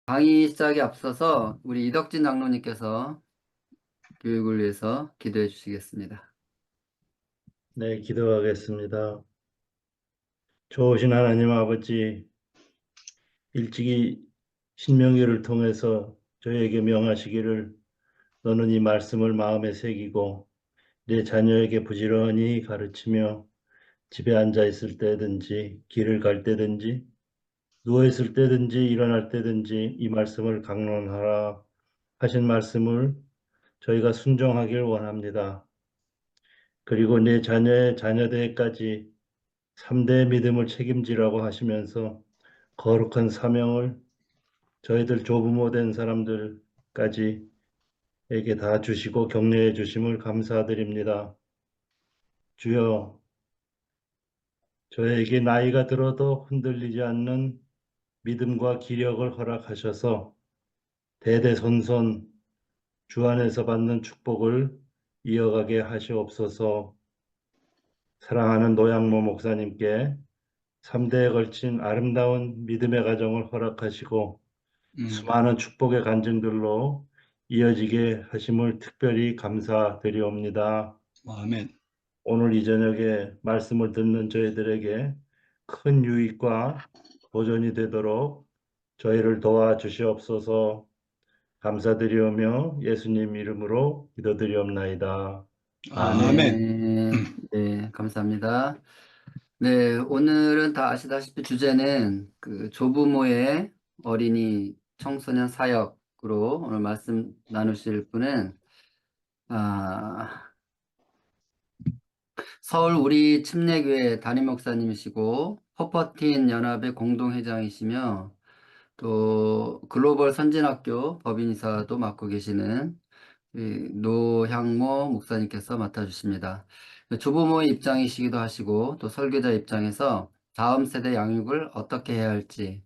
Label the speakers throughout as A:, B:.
A: 강의 시작에 앞서서 우리 이덕진 장로님께서 교육을 위해서 기도해 주시겠습니다.
B: 네, 기도하겠습니다. 좋으신 하나님 아버지, 일찍이 신명기를 통해서 저에게 명하시기를 너는 이 말씀을 마음에 새기고 내 자녀에게 부지런히 가르치며 집에 앉아 있을 때든지 길을 갈 때든지 누워 있을 때든지 일어날 때든지 이 말씀을 강론하라 하신 말씀을 저희가 순종하길 원합니다. 그리고 내 자녀의 자녀대까지 3대 믿음을 책임지라고 하시면서 거룩한 사명을 저희들 조부모 된 사람들까지 에게 다 주시고 격려해 주심을 감사드립니다. 주여, 저에게 나이가 들어도 흔들리지 않는 믿음과 기력을 허락하셔서 대대손손 주 안에서 받는 축복을 이어가게 하시옵소서. 사랑하는 노양모 목사님께 3대에 걸친 아름다운 믿음의 가정을 허락하시고 수많은 축복의 간증들로 이어지게 하심을 특별히 감사드리옵니다.
C: 아멘.
B: 오늘 이 저녁에 말씀을 듣는 저희들에게 큰 유익과 도전이 되도록 저희를 도와주시옵소서. 감사드리오며 예수님 이름으로 기도드리옵나이다. 아멘.
A: 네, 감사합니다. 네, 오늘은 다 아시다시피 주제는 그 조부모의 어린이 청소년 사역으로 오늘 말씀 나누실 분은 서울 우리 침례교회 담임 목사님이시고 퍼퍼틴 연합의 공동회장이시며 또 글로벌 선진학교 법인이사도 맡고 계시는 노향모 목사님께서 맡아주십니다. 조부모의 입장이시기도 하시고 또 설교자 입장에서 다음 세대 양육을 어떻게 해야 할지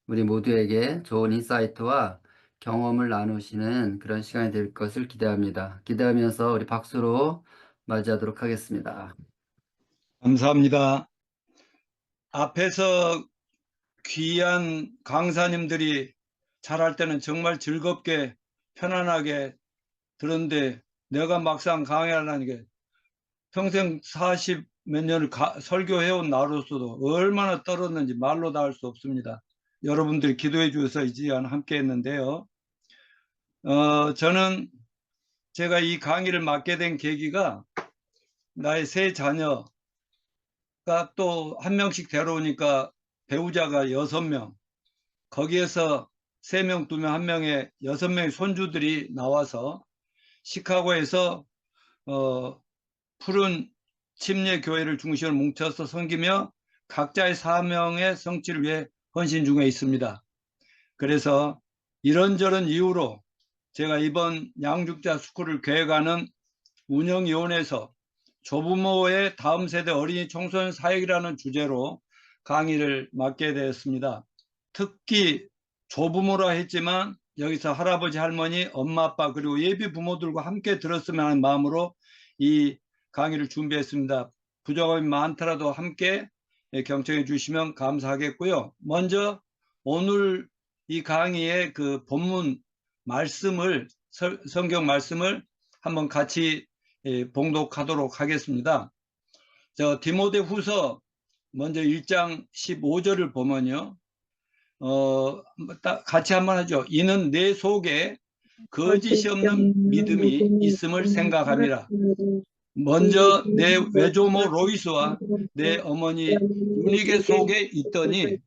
A: 우리 모두에게 좋은 인사이트와 경험을 나누시는 그런 시간이 될 것을 기대합니다. 기대하면서 우리 박수로 맞이하도록 하겠습니다.
C: 감사합니다. 앞에서 귀한 강사님들이 잘할 때는 정말 즐겁게 편안하게 들었는데 내가 막상 강의하려는 게 평생 40 몇 년을 설교해온 나로서도 얼마나 떨었는지 말로 다 할 수 없습니다. 여러분들이 기도해 주셔서 이 시간 함께 했는데요. 저는 제가 이 강의를 맡게 된 계기가 나의 세 자녀가 또 한 명씩 데려오니까 배우자가 6명, 거기에서 3명, 2명, 1명의 6명의 손주들이 나와서 시카고에서 푸른 침례교회를 중심으로 뭉쳐서 섬기며 각자의 사명의 성취를 위해 헌신 중에 있습니다. 그래서 이런저런 이유로 제가 이번 양육자 스쿨을 계획하는 운영위원회에서 조부모의 다음 세대 어린이 청소년 사역이라는 주제로 강의를 맡게 되었습니다. 특히 조부모라 했지만 여기서 할아버지, 할머니, 엄마, 아빠 그리고 예비 부모들과 함께 들었으면 하는 마음으로 이 강의를 준비했습니다. 부족함이 많더라도 함께 경청해 주시면 감사하겠고요. 먼저 오늘 이 강의의 그 본문 말씀을 성경 말씀을 한번 같이 봉독하도록 하겠습니다. 디모데후서 먼저 1장 15절을 보면요. 같이 한번 하죠. 이는 내 속에 거짓이 없는 믿음이 있음을 생각함이라. 먼저 내 외조모 로이스와 내 어머니 유니게 속에 있더니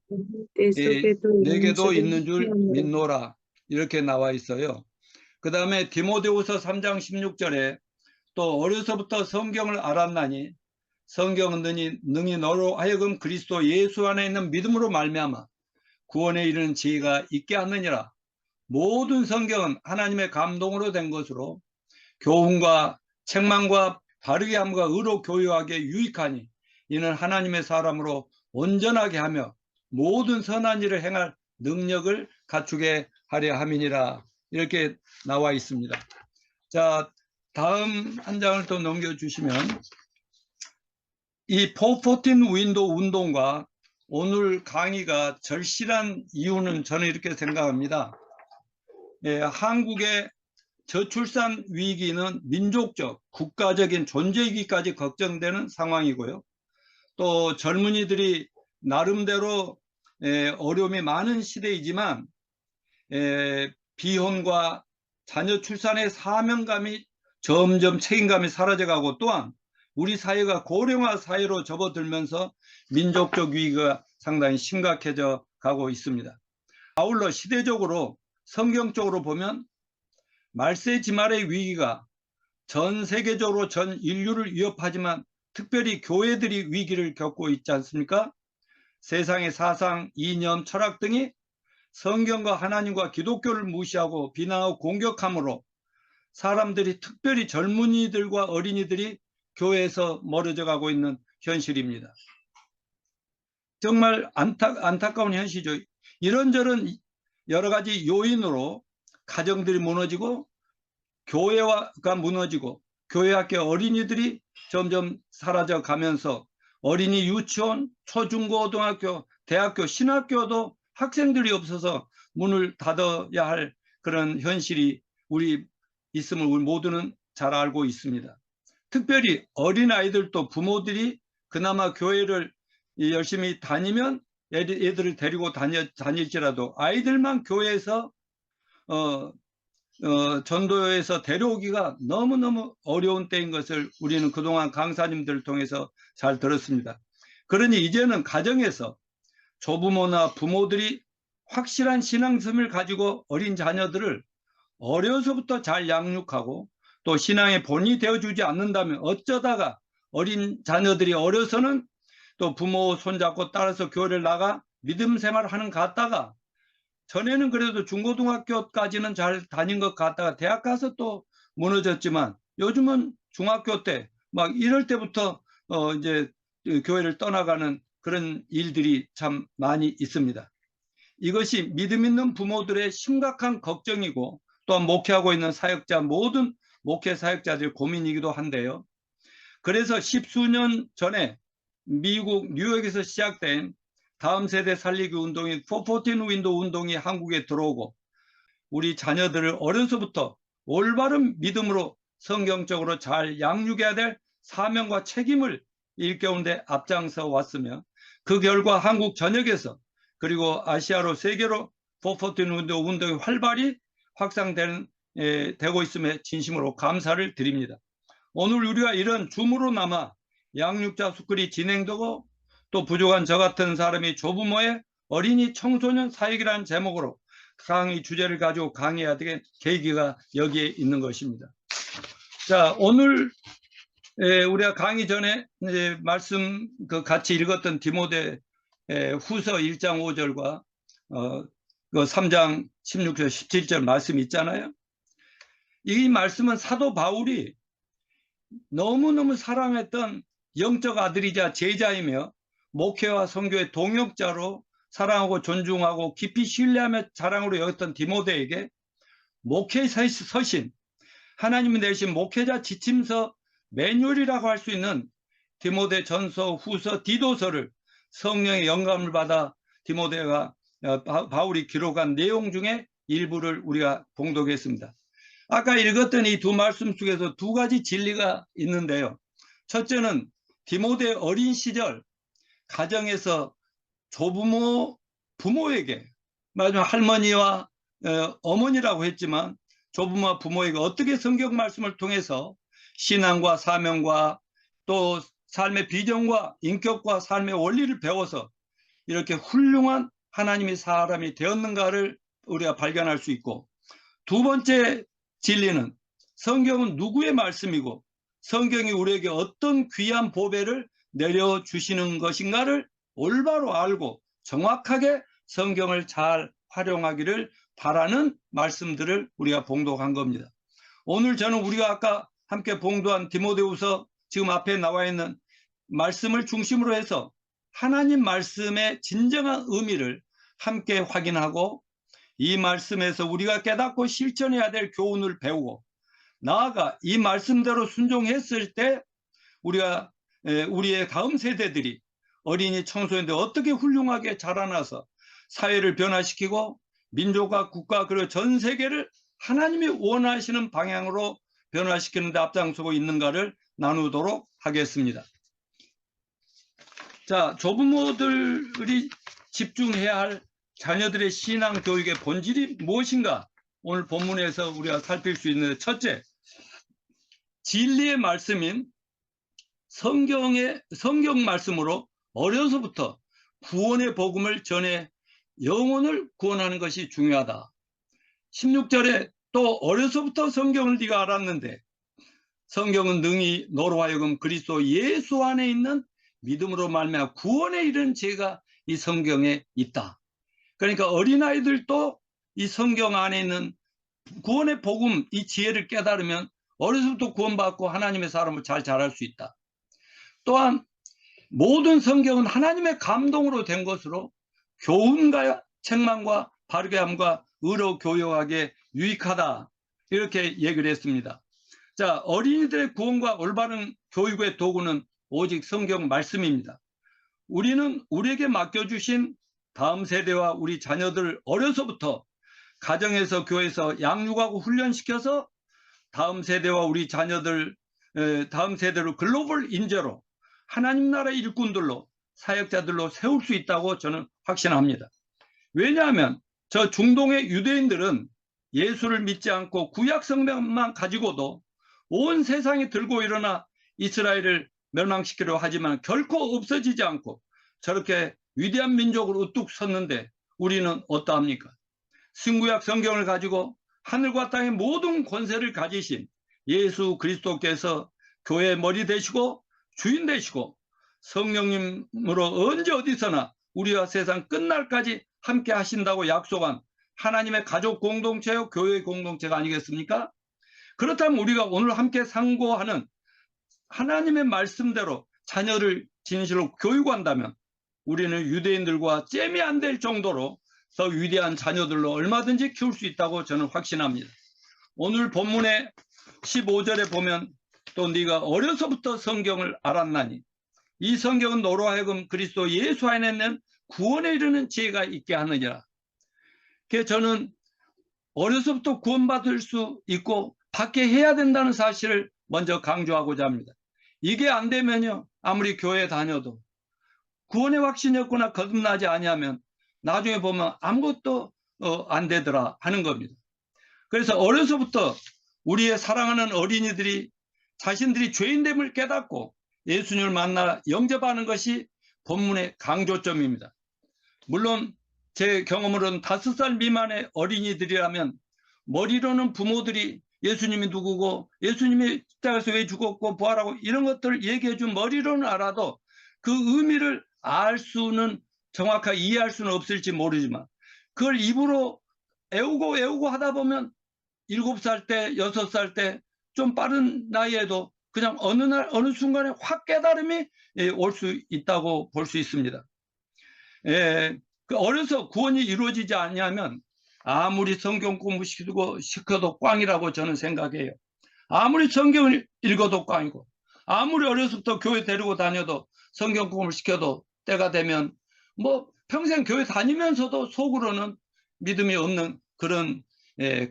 C: 내게도 있는 줄 믿노라. 이렇게 나와 있어요. 그 다음에 디모데후서 3장 16절에 또 어려서부터 성경을 알았나니 성경은 능히 너로 하여금 그리스도 예수 안에 있는 믿음으로 말미암아 구원에 이르는 지혜가 있게 하느니라. 모든 성경은 하나님의 감동으로 된 것으로 교훈과 책망과 바르게 함과 의로 교육하기에 유익하니 이는 하나님의 사람으로 온전하게 하며 모든 선한 일을 행할 능력을 갖추게 하려 함이니라. 이렇게 나와 있습니다. 자, 다음 한 장을 또 넘겨주시면 이 포포틴 윈도우 운동과 오늘 강의가 절실한 이유는 저는 이렇게 생각합니다. 한국의 저출산 위기는 민족적, 국가적인 존재 위기까지 걱정되는 상황이고요. 또 젊은이들이 나름대로 어려움이 많은 시대이지만 비혼과 자녀 출산의 사명감이 점점 책임감이 사라져가고, 또한 우리 사회가 고령화 사회로 접어들면서 민족적 위기가 상당히 심각해져 가고 있습니다. 아울러 시대적으로 성경적으로 보면 말세지말의 위기가 전 세계적으로 전 인류를 위협하지만 특별히 교회들이 위기를 겪고 있지 않습니까? 세상의 사상, 이념, 철학 등이 성경과 하나님과 기독교를 무시하고 비난하고 공격함으로 사람들이, 특별히 젊은이들과 어린이들이 교회에서 멀어져 가고 있는 현실입니다. 정말 안타까운 현실이죠. 이런저런 여러 가지 요인으로 가정들이 무너지고 교회가 무너지고 교회 학교 어린이들이 점점 사라져 가면서 어린이 유치원, 초중고등학교, 대학교, 신학교도 학생들이 없어서 문을 닫아야 할 그런 현실이 우리 있음을 우리 모두는 잘 알고 있습니다. 특별히 어린아이들도 부모들이 그나마 교회를 열심히 다니면 애들을 데리고 다닐지라도 아이들만 교회에서 전도에서 데려오기가 너무너무 어려운 때인 것을 우리는 그동안 강사님들을 통해서 잘 들었습니다. 그러니 이제는 가정에서 조부모나 부모들이 확실한 신앙심을 가지고 어린 자녀들을 어려서부터 잘 양육하고 또 신앙의 본이 되어주지 않는다면 어쩌다가 어린 자녀들이 어려서는 또 부모 손잡고 따라서 교회를 나가 믿음 생활하는 것 같다가, 전에는 그래도 중고등학교까지는 잘 다닌 것 같다가 대학 가서 또 무너졌지만 요즘은 중학교 때 막 이럴 때부터 이제 교회를 떠나가는 그런 일들이 참 많이 있습니다. 이것이 믿음 있는 부모들의 심각한 걱정이고 또한 목회하고 있는 사역자, 모든 목회 사역자들의 고민이기도 한데요. 그래서 십수년 전에 미국 뉴욕에서 시작된 다음 세대 살리기 운동인 414 윈도우 운동이 한국에 들어오고 우리 자녀들을 어려서부터 올바른 믿음으로 성경적으로 잘 양육해야 될 사명과 책임을 일깨우는데 앞장서 왔으며, 그 결과 한국 전역에서 그리고 아시아로 세계로 414 윈도우 운동이 활발히 확산되고 있음에 진심으로 감사를 드립니다. 오늘 우리가 이런 줌으로 남아 양육자 스쿨이 진행되고 또 부족한 저 같은 사람이 조부모의 어린이 청소년 사역이라는 제목으로 강의 주제를 가지고 강의해야 되는 계기가 여기에 있는 것입니다. 자, 오늘 우리가 강의 전에 말씀 같이 읽었던 디모데 후서 1장 5절과 3장 16절 17절 말씀이 있잖아요. 이 말씀은 사도 바울이 너무너무 사랑했던 영적 아들이자 제자이며 목회와 선교의 동역자로 사랑하고 존중하고 깊이 신뢰하며 자랑으로 여겼던 디모데에게 목회의 서신, 하나님이 내신 목회자 지침서 매뉴얼이라고 할 수 있는 디모데 전서, 후서, 디도서를 성령의 영감을 받아 디모데가 바울이 기록한 내용 중에 일부를 우리가 봉독했습니다. 아까 읽었던 이 두 말씀 속에서 두 가지 진리가 있는데요. 첫째는 디모데 어린 시절 가정에서 조부모, 부모에게, 마지막 할머니와 어머니라고 했지만 조부모와 부모에게 어떻게 성경 말씀을 통해서 신앙과 사명과 또 삶의 비전과 인격과 삶의 원리를 배워서 이렇게 훌륭한 하나님의 사람이 되었는가를 우리가 발견할 수 있고, 두 번째 진리는 성경은 누구의 말씀이고 성경이 우리에게 어떤 귀한 보배를 내려주시는 것인가를 올바로 알고 정확하게 성경을 잘 활용하기를 바라는 말씀들을 우리가 봉독한 겁니다. 오늘 저는 우리가 아까 함께 봉독한 디모데후서 지금 앞에 나와 있는 말씀을 중심으로 해서 하나님 말씀의 진정한 의미를 함께 확인하고 이 말씀에서 우리가 깨닫고 실천해야 될 교훈을 배우고 나아가 이 말씀대로 순종했을 때 우리의 다음 세대들이 어린이 청소년들 어떻게 훌륭하게 자라나서 사회를 변화시키고 민족과 국가 그리고 전 세계를 하나님이 원하시는 방향으로 변화시키는 데 앞장서고 있는가를 나누도록 하겠습니다. 자, 조부모들이 집중해야 할 자녀들의 신앙 교육의 본질이 무엇인가? 오늘 본문에서 우리가 살필 수 있는 첫째, 진리의 말씀인 성경 말씀으로 어려서부터 구원의 복음을 전해 영혼을 구원하는 것이 중요하다. 16절에 또 어려서부터 성경을 네가 알았는데 성경은 능히 너로 하여금 그리스도 예수 안에 있는 믿음으로 말미암아 구원에 이르는 지혜가 이 성경에 있다. 그러니까 어린아이들도 이 성경 안에 있는 구원의 복음, 이 지혜를 깨달으면 어려서부터 구원받고 하나님의 사람을 잘 자랄 수 있다. 또한 모든 성경은 하나님의 감동으로 된 것으로 교훈과 책망과 바르게 함과 의로 교육하기에 유익하다. 이렇게 얘기를 했습니다. 자, 어린이들의 구원과 올바른 교육의 도구는 오직 성경 말씀입니다. 우리는 우리에게 맡겨주신 다음 세대와 우리 자녀들을 어려서부터 가정에서 교회에서 양육하고 훈련시켜서 다음 세대와 우리 자녀들, 다음 세대로 글로벌 인재로 하나님 나라의 일꾼들로 사역자들로 세울 수 있다고 저는 확신합니다. 왜냐하면 저 중동의 유대인들은 예수를 믿지 않고 구약 성경만 가지고도 온 세상이 들고 일어나 이스라엘을 멸망시키려 하지만 결코 없어지지 않고 저렇게 위대한 민족으로 우뚝 섰는데 우리는 어떠합니까? 신구약 성경을 가지고 하늘과 땅의 모든 권세를 가지신 예수 그리스도께서 교회의 머리 되시고 주인 되시고 성령님으로 언제 어디서나 우리와 세상 끝날까지 함께 하신다고 약속한 하나님의 가족 공동체요 교회 공동체가 아니겠습니까? 그렇다면 우리가 오늘 함께 상고하는 하나님의 말씀대로 자녀를 진실로 교육한다면 우리는 유대인들과 잼이 안 될 정도로 더 위대한 자녀들로 얼마든지 키울 수 있다고 저는 확신합니다. 오늘 본문의 15절에 보면 또 네가 어려서부터 성경을 알았나니 이 성경은 너로 하여금 그리스도 예수 안에 있는 구원에 이르는 지혜가 있게 하느니라. 그래서 저는 어려서부터 구원받을 수 있고 받게 해야 된다는 사실을 먼저 강조하고자 합니다. 이게 안 되면요 아무리 교회 다녀도 구원의 확신이 없거나 거듭나지 아니하면 나중에 보면 아무것도 안 되더라 하는 겁니다. 그래서 어려서부터 우리의 사랑하는 어린이들이 자신들이 죄인됨을 깨닫고 예수님을 만나 영접하는 것이 본문의 강조점입니다. 물론 제 경험으로는 5살 미만의 어린이들이라면 머리로는 부모들이 예수님이 누구고 예수님이 십자가에서 왜 죽었고 부활하고 이런 것들을 얘기해 준 머리로는 알아도 그 의미를 알 수는 정확하게 이해할 수는 없을지 모르지만 그걸 입으로 애우고 하다 보면 7살 때 6살 때 좀 빠른 나이에도 그냥 어느 날 어느 순간에 확 깨달음이 올 수 있다고 볼 수 있습니다. 어려서 구원이 이루어지지 않냐면 아무리 성경 공부시켜도 꽝이라고 저는 생각해요. 아무리 성경을 읽어도 꽝이고 아무리 어려서부터 교회 데리고 다녀도 성경 공부를 시켜도 때가 되면 뭐 평생 교회 다니면서도 속으로는 믿음이 없는 그런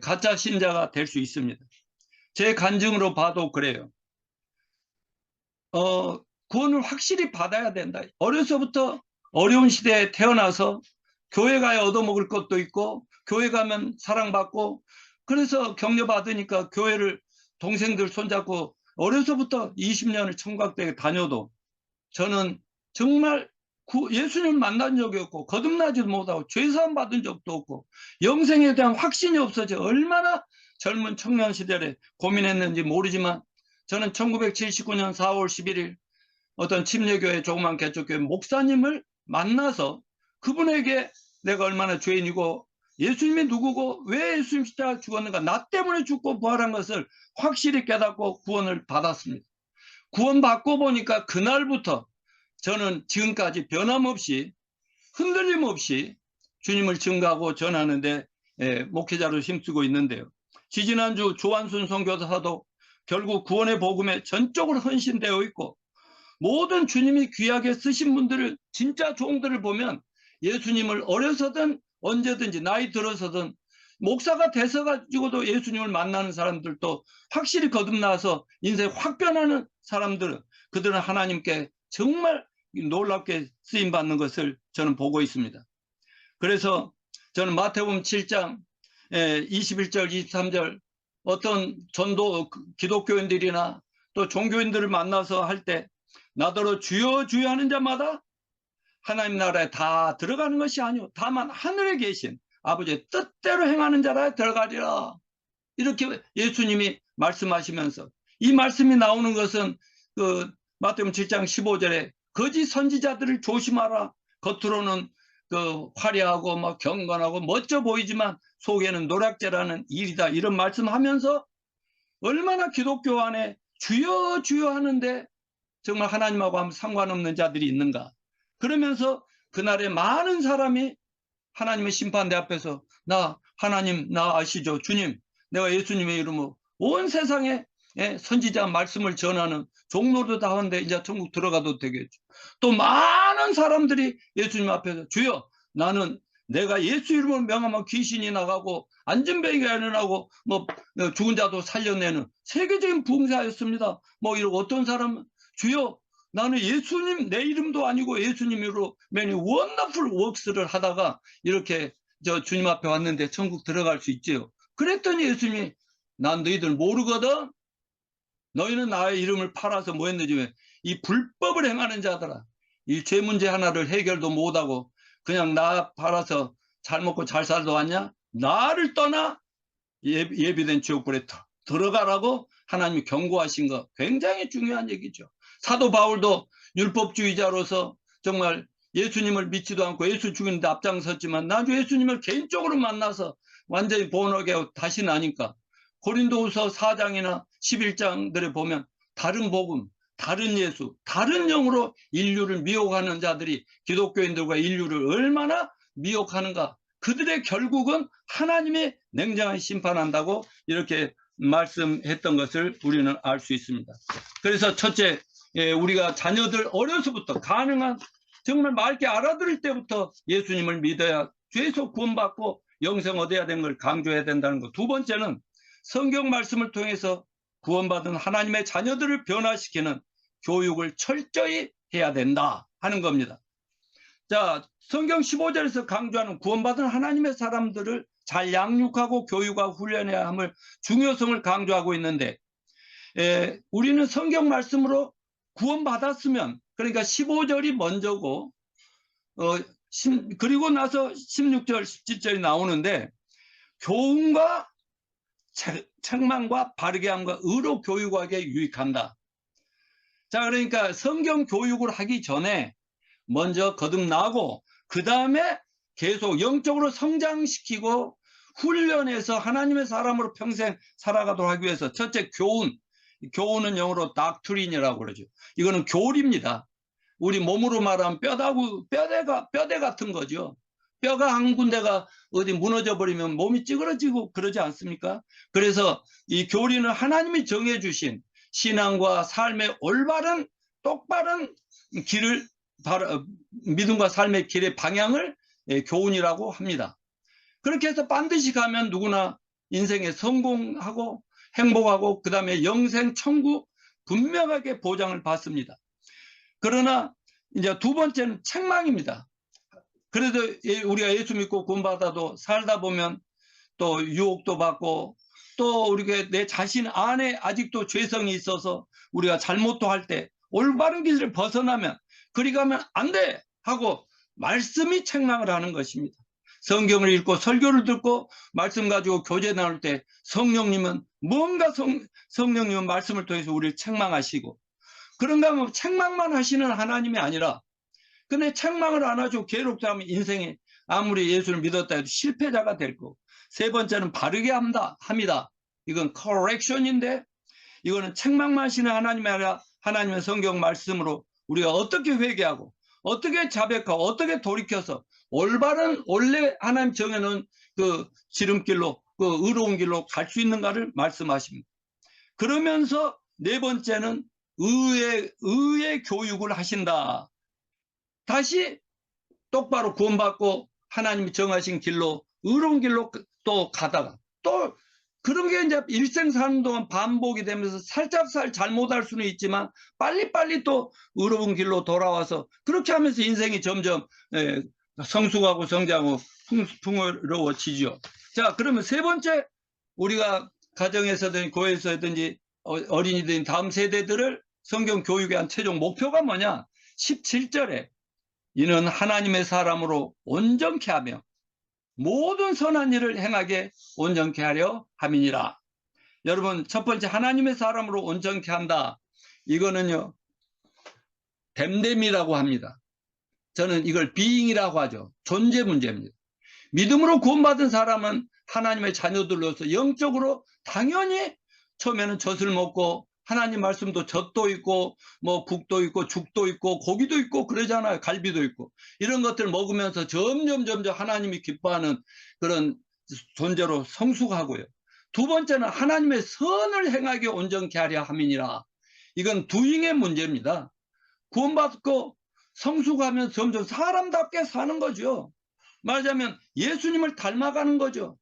C: 가짜 신자가 될 수 있습니다. 제 간증으로 봐도 그래요. 구원을 확실히 받아야 된다. 어려서부터 어려운 시대에 태어나서 교회 가야 얻어먹을 것도 있고 교회 가면 사랑받고 그래서 격려받으니까 교회를 동생들 손잡고 어려서부터 20년을 청각대에 다녀도 저는 정말 예수님을 만난 적이 없고 거듭나지도 못하고 죄사함 받은 적도 없고 영생에 대한 확신이 없어져 얼마나 젊은 청년 시절에 고민했는지 모르지만 저는 1979년 4월 11일 어떤 침례교회 조그만 개척교회 목사님을 만나서 그분에게 내가 얼마나 죄인이고 예수님이 누구고 왜 예수님 십자가 죽었는가 나 때문에 죽고 부활한 것을 확실히 깨닫고 구원을 받았습니다. 구원받고 보니까 그날부터 저는 지금까지 변함없이 흔들림 없이 주님을 증거하고 전하는데 목회자로 힘쓰고 있는데요. 지지난주 조한순 선교사도 결국 구원의 복음에 전적으로 헌신되어 있고 모든 주님이 귀하게 쓰신 분들을, 진짜 종들을 보면 예수님을 어려서든 언제든지 나이 들어서든 목사가 돼서가지고도 예수님을 만나는 사람들도 확실히 거듭나서 인생이 확 변하는 사람들은, 그들은 하나님께 정말 놀랍게 쓰임받는 것을 저는 보고 있습니다. 그래서 저는 마태복음 7장 21절 23절 어떤 전도 기독교인들이나 또 종교인들을 만나서 할 때 나더러 주여 주여 하는 자마다 하나님 나라에 다 들어가는 것이 아니오 다만 하늘에 계신 아버지의 뜻대로 행하는 자라 들어가리라, 이렇게 예수님이 말씀하시면서, 이 말씀이 나오는 것은 그 마태복음 7장 15절에 거짓 선지자들을 조심하라, 겉으로는 그 화려하고 막 경건하고 멋져 보이지만 속에는 노략질하는 일이다, 이런 말씀하면서 얼마나 기독교 안에 주여 주여 하는데 정말 하나님하고 아무 상관없는 자들이 있는가. 그러면서 그날에 많은 사람이 하나님의 심판대 앞에서 하나님 나 아시죠? 주님, 내가 예수님의 이름으로 온 세상에 선지자 말씀을 전하는 종로도 다 하는데 이제 천국 들어가도 되겠죠. 또 많은 사람들이 예수님 앞에서 주여, 나는 내가 예수 이름으로 명하면 귀신이 나가고 안전뱅이가 일어나고 뭐 죽은 자도 살려내는 세계적인 부흥사였습니다. 뭐 이러고 어떤 사람은 주여, 나는 예수님 내 이름도 아니고 예수님으로 many wonderful works를 하다가 이렇게 저 주님 앞에 왔는데 천국 들어갈 수 있지요. 그랬더니 예수님이 난 너희들 모르거든. 너희는 나의 이름을 팔아서 뭐 했는지, 이 불법을 행하는 자들아, 이 죄 문제 하나를 해결도 못하고 그냥 나 팔아서 잘 먹고 잘 살도 왔냐? 나를 떠나 예비된 지옥불에 들어가라고 하나님이 경고하신 거 굉장히 중요한 얘기죠. 사도 바울도 율법주의자로서 정말 예수님을 믿지도 않고 예수 죽이는데 앞장섰지만 나중에 예수님을 개인적으로 만나서 완전히 본하게 하고 다시 나니까 고린도후서 4장이나 11장들에 보면 다른 복음, 다른 예수, 다른 영으로 인류를 미혹하는 자들이 기독교인들과 인류를 얼마나 미혹하는가. 그들의 결국은 하나님이 냉정하게 심판한다고 이렇게 말씀했던 것을 우리는 알 수 있습니다. 그래서 첫째, 우리가 자녀들 어려서부터 가능한 정말 맑게 알아들을 때부터 예수님을 믿어야 죄에서 구원받고 영생 얻어야 되는 걸 강조해야 된다는 것. 두 번째는 성경 말씀을 통해서 구원받은 하나님의 자녀들을 변화시키는 교육을 철저히 해야 된다 하는 겁니다. 자, 성경 15절에서 강조하는 구원받은 하나님의 사람들을 잘 양육하고 교육하고 훈련해야 함을 중요성을 강조하고 있는데, 우리는 성경 말씀으로 구원받았으면, 그러니까 15절이 먼저고 그리고 나서 16절 17절이 나오는데, 교훈과 책망과 바르게함과 의로 교육하기에 유익한다. 자, 그러니까 성경 교육을 하기 전에 먼저 거듭나고 그 다음에 계속 영적으로 성장시키고 훈련해서 하나님의 사람으로 평생 살아가도록 하기 위해서 첫째 교훈은 영어로 doctrine이라고 그러죠. 이거는 교리입니다. 우리 몸으로 말하면 뼈대 같은 거죠. 뼈가 한 군데가 어디 무너져 버리면 몸이 찌그러지고 그러지 않습니까? 그래서 이 교리는 하나님이 정해주신 신앙과 삶의 올바른 똑바른 길을, 믿음과 삶의 길의 방향을 교훈이라고 합니다. 그렇게 해서 반드시 가면 누구나 인생에 성공하고 행복하고 그 다음에 영생 천국 분명하게 보장을 받습니다. 그러나 이제 두 번째는 책망입니다. 그래도 우리가 예수 믿고 구원받아도 살다 보면 또 유혹도 받고 또 우리가 내 자신 안에 아직도 죄성이 있어서 우리가 잘못도 할 때 올바른 길을 벗어나면 그리 가면 안 돼 하고 말씀이 책망을 하는 것입니다. 성경을 읽고 설교를 듣고 말씀 가지고 교제 나눌 때 성령님은 뭔가 성령님은 말씀을 통해서 우리를 책망하시고, 그런가 하면 책망만 하시는 하나님이 아니라, 근데 책망을 안 하죠. 괴롭다 하면 인생에 아무리 예수를 믿었다 해도 실패자가 될 거고. 세 번째는 바르게 합니다. 이건 correction인데, 이거는 책망만 하시는 하나님이 아니라 하나님의 성경 말씀으로 우리가 어떻게 회개하고 어떻게 자백하고 어떻게 돌이켜서 올바른 원래 하나님 정해놓은 그 지름길로, 그 의로운 길로 갈 수 있는가를 말씀하십니다. 그러면서 네 번째는 의의 교육을 하신다. 다시 똑바로 구원받고 하나님이 정하신 길로, 의로운 길로 또 가다가 또 그런 게 이제 일생 사는 동안 반복이 되면서 살짝살 잘못할 수는 있지만 빨리빨리 또 의로운 길로 돌아와서 그렇게 하면서 인생이 점점 성숙하고 성장하고 풍요로워지죠. 자, 그러면 세 번째, 우리가 가정에서든 교회에서든지 어린이든 다음 세대들을 성경 교육에 한 최종 목표가 뭐냐? 17절에 이는 하나님의 사람으로 온전케 하며 모든 선한 일을 행하게 온전케 하려 함이니라. 여러분, 첫 번째 하나님의 사람으로 온전케 한다. 이거는요, 댐댐이라고 합니다. 저는 이걸 비잉이라고 하죠. 존재 문제입니다. 믿음으로 구원받은 사람은 하나님의 자녀들로서 영적으로 당연히 처음에는 젖을 먹고 하나님 말씀도 젖도 있고 뭐 국도 있고 죽도 있고 고기도 있고 그러잖아요. 갈비도 있고 이런 것들 먹으면서 점점 하나님이 기뻐하는 그런 존재로 성숙하고요. 두 번째는 하나님의 선을 행하게 온전케 하려 함이니라. 이건 두잉의 문제입니다. 구원받고 성숙하면 점점 사람답게 사는 거죠. 말하자면 예수님을 닮아가는 거죠.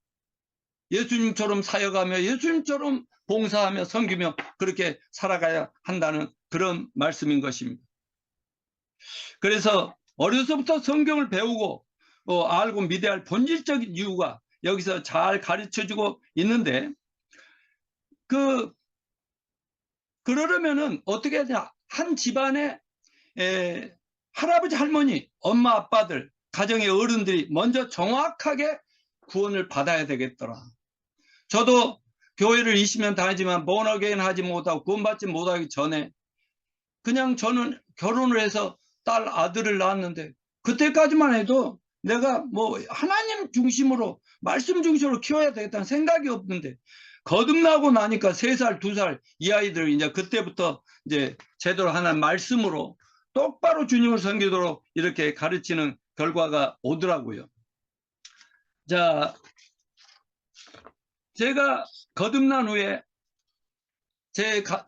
C: 예수님처럼 사역하며 예수님처럼 봉사하며 섬기며 그렇게 살아가야 한다는 그런 말씀인 것입니다. 그래서 어려서부터 성경을 배우고 알고 믿어야 할 본질적인 이유가 여기서 잘 가르쳐주고 있는데 그러려면은 어떻게 하냐, 한 집안에 할아버지 할머니 엄마 아빠들 가정의 어른들이 먼저 정확하게 구원을 받아야 되겠더라. 저도 교회를 20년 다니지만 본어게인 하지 못하고 구원받지 못하기 전에 그냥 저는 결혼을 해서 딸 아들을 낳았는데 그때까지만 해도 내가 뭐 하나님 중심으로 말씀 중심으로 키워야 되겠다는 생각이 없는데 거듭나고 나니까 3살 2살 이 아이들 이제 그때부터 이제 제대로 하나님 말씀으로 똑바로 주님을 섬기도록 이렇게 가르치는 결과가 오더라고요. 자, 제가 거듭난 후에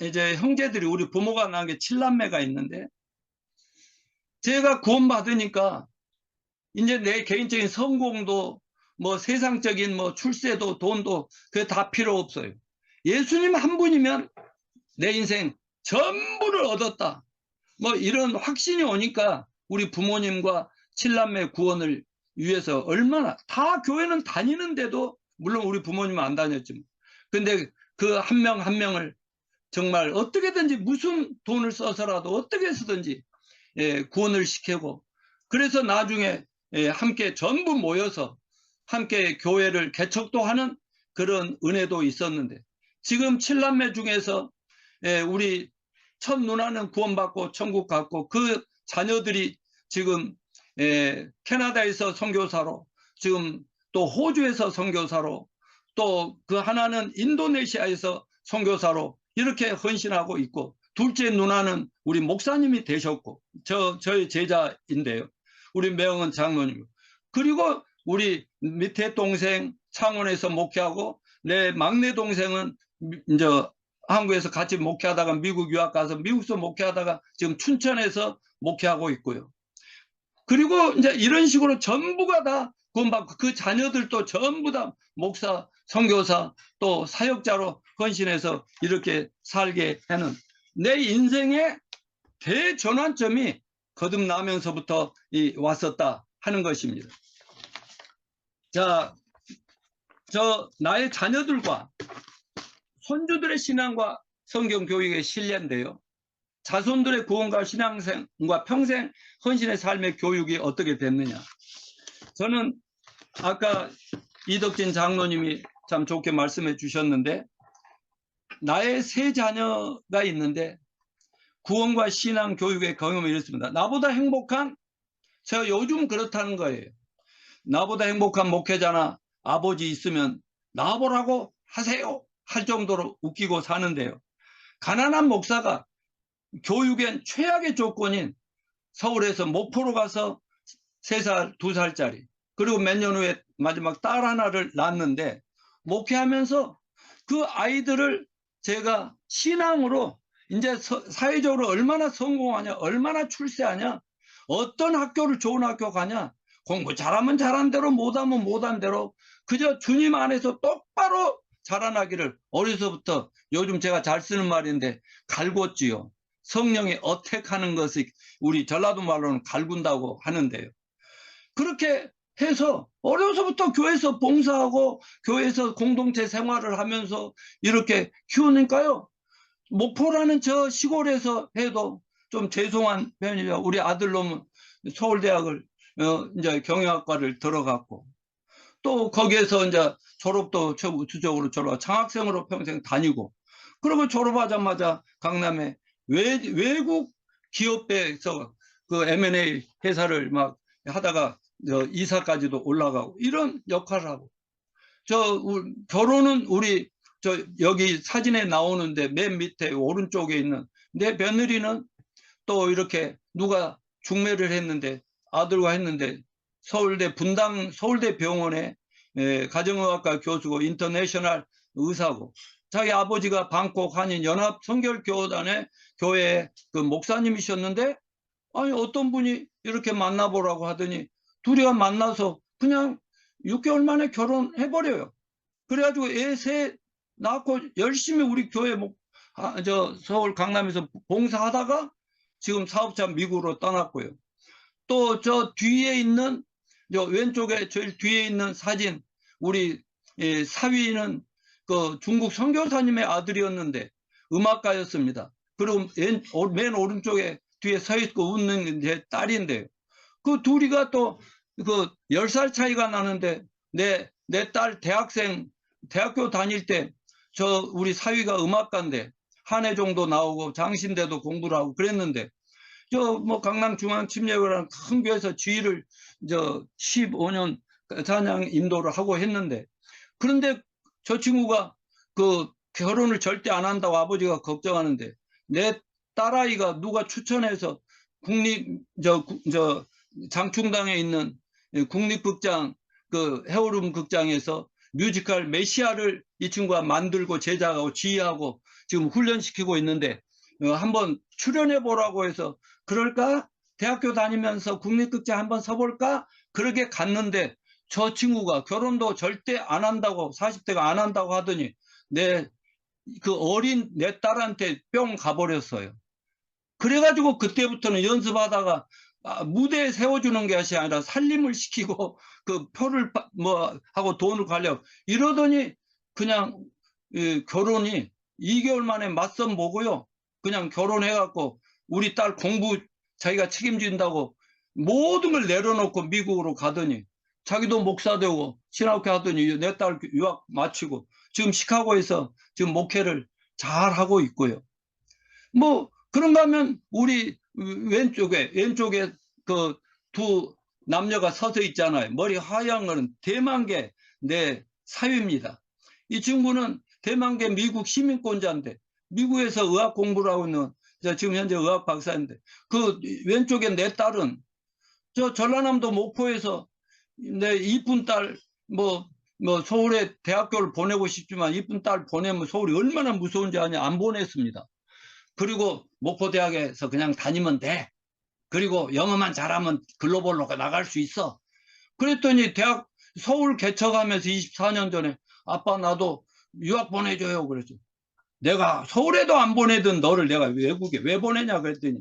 C: 이제 형제들이 우리 부모가 낳은 게 7남매가 있는데 제가 구원받으니까 이제 내 개인적인 성공도 뭐 세상적인 뭐 출세도 돈도 그게 다 필요 없어요. 예수님 한 분이면 내 인생 전부를 얻었다. 뭐 이런 확신이 오니까 우리 부모님과 7남매 구원을 위해서 얼마나 다 교회는 다니는데도 물론 우리 부모님은 안 다녔지만 근데 그 한 명 한 명을 정말 어떻게든지 무슨 돈을 써서라도 어떻게 해서든지 구원을 시키고 그래서 나중에 함께 전부 모여서 함께 교회를 개척도 하는 그런 은혜도 있었는데 지금 7남매 중에서 우리 첫 누나는 구원받고 천국 갔고 그 자녀들이 지금 캐나다에서 선교사로 지금 또 호주에서 선교사로 또 그 하나는 인도네시아에서 선교사로 이렇게 헌신하고 있고 둘째 누나는 우리 목사님이 되셨고 저희 제자인데요. 우리 매형은 장로님 그리고 우리 밑에 동생 창원에서 목회하고 내 막내 동생은 이제 한국에서 같이 목회하다가 미국 유학 가서 미국에서 목회하다가 지금 춘천에서 목회하고 있고요. 그리고 이제 이런 식으로 전부가 다 구원받고 그 자녀들도 전부 다 목사, 선교사 또 사역자로 헌신해서 이렇게 살게 하는 내 인생의 대전환점이 거듭나면서부터 왔었다 하는 것입니다. 자, 나의 자녀들과 손주들의 신앙과 성경 교육의 신뢰인데요. 자손들의 구원과 신앙생과 평생 헌신의 삶의 교육이 어떻게 됐느냐. 저는 아까 이덕진 장로님이 참 좋게 말씀해 주셨는데 나의 3 자녀가 있는데 구원과 신앙 교육의 경험이 이렇습니다. 나보다 행복한 제가 요즘 그렇다는 거예요. 나보다 행복한 목회자나 아버지 있으면 나보라고 하세요 할 정도로 웃기고 사는데요. 가난한 목사가 교육엔 최악의 조건인 서울에서 목포로 가서 3살, 2살짜리 그리고 몇 년 후에 마지막 딸 하나를 낳았는데 목회하면서 그 아이들을 제가 신앙으로 이제 사회적으로 얼마나 성공하냐, 얼마나 출세하냐, 어떤 학교를 좋은 학교 가냐, 공부 잘하면 잘한 대로, 못하면 못한 대로 그저 주님 안에서 똑바로 자라나기를 어려서부터, 요즘 제가 잘 쓰는 말인데, 갈궜지요. 성령이 어택하는 것이 우리 전라도 말로는 갈군다고 하는데요. 그렇게 해서 어려서부터 교회에서 봉사하고 교회에서 공동체 생활을 하면서 이렇게 키우니까요. 목포라는 저 시골에서 해도 좀 죄송한 편이죠. 우리 아들놈은 서울대학을 이제 경영학과를 들어갔고, 또 거기에서 이제 졸업도 우수적으로 졸업, 장학생으로 평생 다니고, 그리고 졸업하자마자 강남에 외국 기업에서 그 M&A 회사를 막 하다가 이사까지도 올라가고 이런 역할을 하고, 결혼은 우리 여기 사진에 나오는데 맨 밑에 오른쪽에 있는 내 며느리는 또 이렇게 누가 중매를 했는데, 아들과 했는데, 서울대 서울대 병원에 가정의학과 교수고 인터내셔널 의사고, 자기 아버지가 방콕 한인 연합 선결교단의 교회 그 목사님이셨는데, 아니 어떤 분이 이렇게 만나보라고 하더니 둘이가 만나서 그냥 6개월 만에 결혼해버려요. 그래가지고 애 셋 낳고 열심히 우리 교회 서울 강남에서 봉사하다가 지금 사업자 미국으로 떠났고요. 또 저 뒤에 있는, 왼쪽에 제일 뒤에 있는 사진, 우리 사위는 그 중국 선교사님의 아들이었는데 음악가였습니다. 그리고 맨 오른쪽에 뒤에 서 있고 웃는 제 딸인데요. 그 둘이가 또 그 10살 차이가 나는데, 내 딸 대학교 다닐 때 우리 사위가 음악가인데 한 해 정도 나오고 장신대도 공부를 하고 그랬는데, 강남 중앙침례교회라는 큰 교회에서 지휘를 15년 찬양 인도를 하고 했는데, 그런데 저 친구가 그 결혼을 절대 안 한다고 아버지가 걱정하는데, 내 딸아이가 누가 추천해서 장충당에 있는 국립극장 그 해오름 극장에서 뮤지컬 메시아를 이 친구가 만들고 제작하고 지휘하고 지금 훈련시키고 있는데, 한번 출연해 보라고 해서, 그럴까? 대학교 다니면서 국립극장 한번 서볼까? 그렇게 갔는데, 저 친구가 결혼도 절대 안 한다고, 40대가 안 한다고 하더니 그 어린 내 딸한테 뿅 가버렸어요. 그래가지고 그때부터는 연습하다가 무대에 세워주는 것이 아니라 살림을 시키고 그 표를 하고 돈을 관려 이러더니, 그냥 결혼이 2개월 만에 맞선 보고요. 그냥 결혼해갖고 우리 딸 공부 자기가 책임진다고 모든 걸 내려놓고 미국으로 가더니, 자기도 목사 되고 신학교 하더니 내 딸 유학 마치고 지금 시카고에서 지금 목회를 잘 하고 있고요. 그런가 하면 우리 왼쪽에 그 두 남녀가 서서 있잖아요. 머리 하얀 거는 대만계 내 사위입니다. 이 친구는 대만계 미국 시민권자인데 미국에서 의학 공부를 하고 있는, 지금 현재 의학 박사인데, 그 왼쪽에 내 딸은 전라남도 목포에서 내 이쁜 딸 서울에 대학교를 보내고 싶지만 이쁜 딸 보내면 서울이 얼마나 무서운지 아냐, 안 보냈습니다. 그리고 목포대학에서 그냥 다니면 돼. 그리고 영어만 잘하면 글로벌로 나갈 수 있어. 그랬더니 서울 개척하면서 24년 전에 아빠 나도 유학 보내줘요. 그랬죠. 내가 서울에도 안 보내던 너를 내가 외국에 왜 보내냐 그랬더니,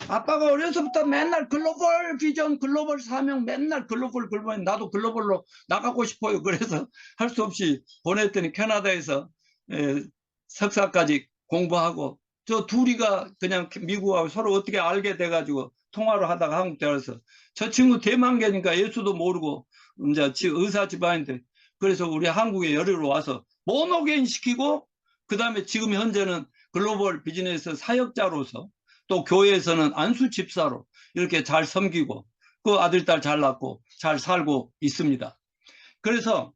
C: 아빠가 어려서부터 맨날 글로벌 비전, 글로벌 사명, 맨날 글로벌 나도 글로벌로 나가고 싶어요. 그래서 할 수 없이 보냈더니 캐나다에서 석사까지 공부하고, 저 둘이가 그냥 미국하고 서로 어떻게 알게 돼가지고 통화를 하다가 한국 들어서, 저 친구 대만계니까 예수도 모르고 이제 의사 집안인데, 그래서 우리 한국에 열의로 와서 모노게인 시키고, 그 다음에 지금 현재는 글로벌 비즈니스 사역자로서, 또 교회에서는 안수 집사로 이렇게 잘 섬기고, 그 아들, 딸 잘 낳고 잘 살고 있습니다. 그래서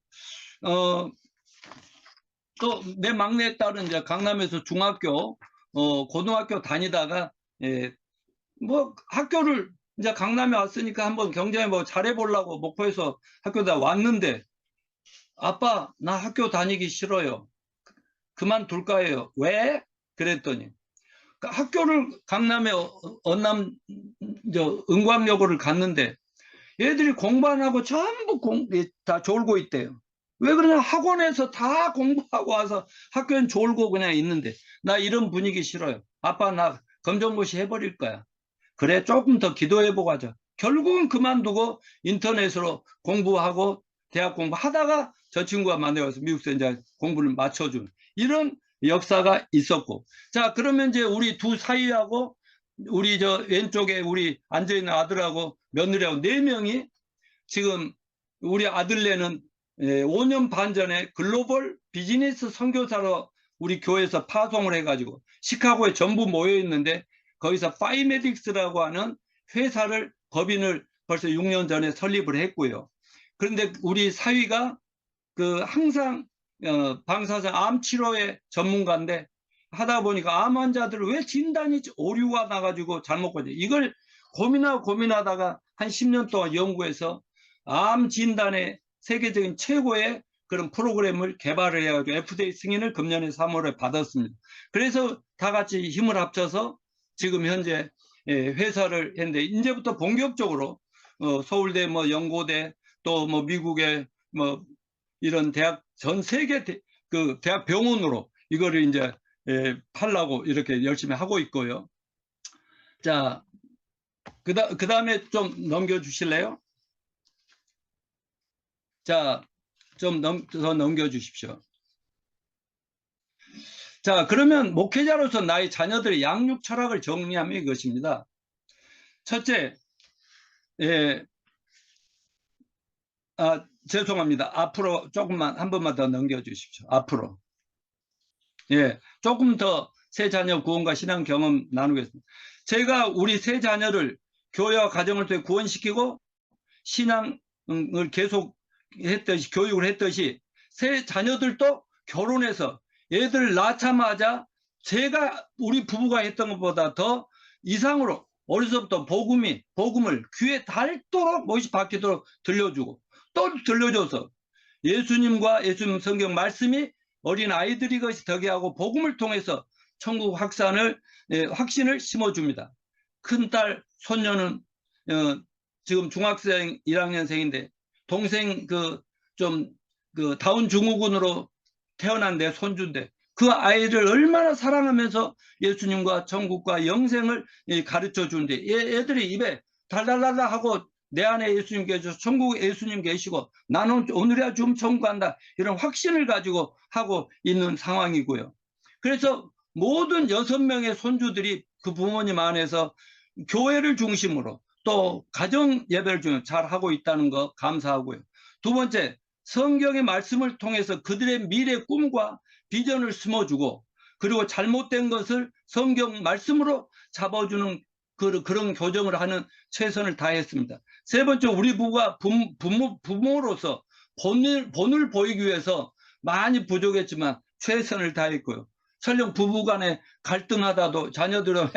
C: 또 내 막내 딸은 이제 강남에서 중학교, 고등학교 다니다가 학교를 이제 강남에 왔으니까 한번 경쟁해 잘해보려고 목포에서 학교다 왔는데, 아빠 나 학교 다니기 싫어요. 그만둘까 해요. 왜? 그랬더니 학교를 강남에 언남 은광여고를 갔는데 애들이 공부 안 하고 전부 다 졸고 있대요. 왜 그러냐? 학원에서 다 공부하고 와서 학교는 졸고 그냥 있는데, 나 이런 분위기 싫어요. 아빠 나 검정고시 해버릴 거야. 그래, 조금 더 기도해보고 하자. 결국은 그만두고 인터넷으로 공부하고 대학 공부하다가 저 친구가 만나서 미국에서 이제 공부를 맞춰준 이런 역사가 있었고. 자, 그러면 이제 우리 두 사위하고 우리 저 왼쪽에 우리 앉아있는 아들하고 며느리하고 4명이 지금 우리 아들네는 5년 반 전에 글로벌 비즈니스 선교사로 우리 교회에서 파송을 해가지고 시카고에 전부 모여 있는데, 거기서 파이메딕스라고 하는 회사를 법인을 벌써 6년 전에 설립을 했고요. 그런데 우리 사위가 그 항상 방사선 암 치료의 전문가인데, 하다 보니까 암 환자들을 왜 진단이 오류가 나가지고 잘못 거죠. 이걸 고민하다가 한 10년 동안 연구해서 암 진단의 세계적인 최고의 그런 프로그램을 개발을 해가지고 FDA 승인을 금년에 3월에 받았습니다. 그래서 다 같이 힘을 합쳐서 지금 현재 회사를 했는데, 이제부터 본격적으로 서울대, 뭐 연고대, 또 뭐 미국의 뭐 이런 대학, 전 세계 그 대학 병원으로 이거를 이제 팔라고 이렇게 열심히 하고 있고요. 자, 그 다음에 좀 넘겨주실래요? 자, 좀 더 넘겨주십시오. 자, 그러면 목회자로서 나의 자녀들의 양육 철학을 정리하면 이것입니다. 첫째, 죄송합니다. 앞으로 조금만, 한 번만 더 넘겨주십시오. 앞으로. 조금 더 세 자녀 구원과 신앙 경험 나누겠습니다. 제가 우리 세 자녀를 교회와 가정을 통해 구원시키고 신앙을 계속 했듯이, 교육을 했듯이 세 자녀들도 결혼해서 애들 낳자마자 제가 우리 부부가 했던 것보다 더 이상으로 어려서부터 복음을 귀에 닳도록 못이 박히도록 들려주고 또 들려줘서 예수님과 예수님 성경 말씀이 어린 아이들이 것이 덕이 하고 복음을 통해서 천국 확신을 심어줍니다. 큰딸 손녀는 지금 중학생 1학년생인데 동생 다운 증후군으로 태어난 내 손주인데, 그 아이를 얼마나 사랑하면서 예수님과 천국과 영생을 가르쳐 주는데, 애들이 입에 달달달달 하고 내 안에 예수님 계셔서 천국에 예수님 계시고 나는 오늘이야 좀 천국 간다, 이런 확신을 가지고 하고 있는 상황이고요. 그래서 모든 6명의 손주들이 그 부모님 안에서 교회를 중심으로 또 가정 예배를 잘 하고 있다는 거 감사하고요. 두 번째, 성경의 말씀을 통해서 그들의 미래 꿈과 비전을 심어주고, 그리고 잘못된 것을 성경 말씀으로 잡아주는 그런 교정을 하는 최선을 다했습니다. 세 번째, 우리 부부가 부모로서 본을 보이기 위해서 많이 부족했지만 최선을 다했고요. 설령 부부간에 갈등하다도 자녀들은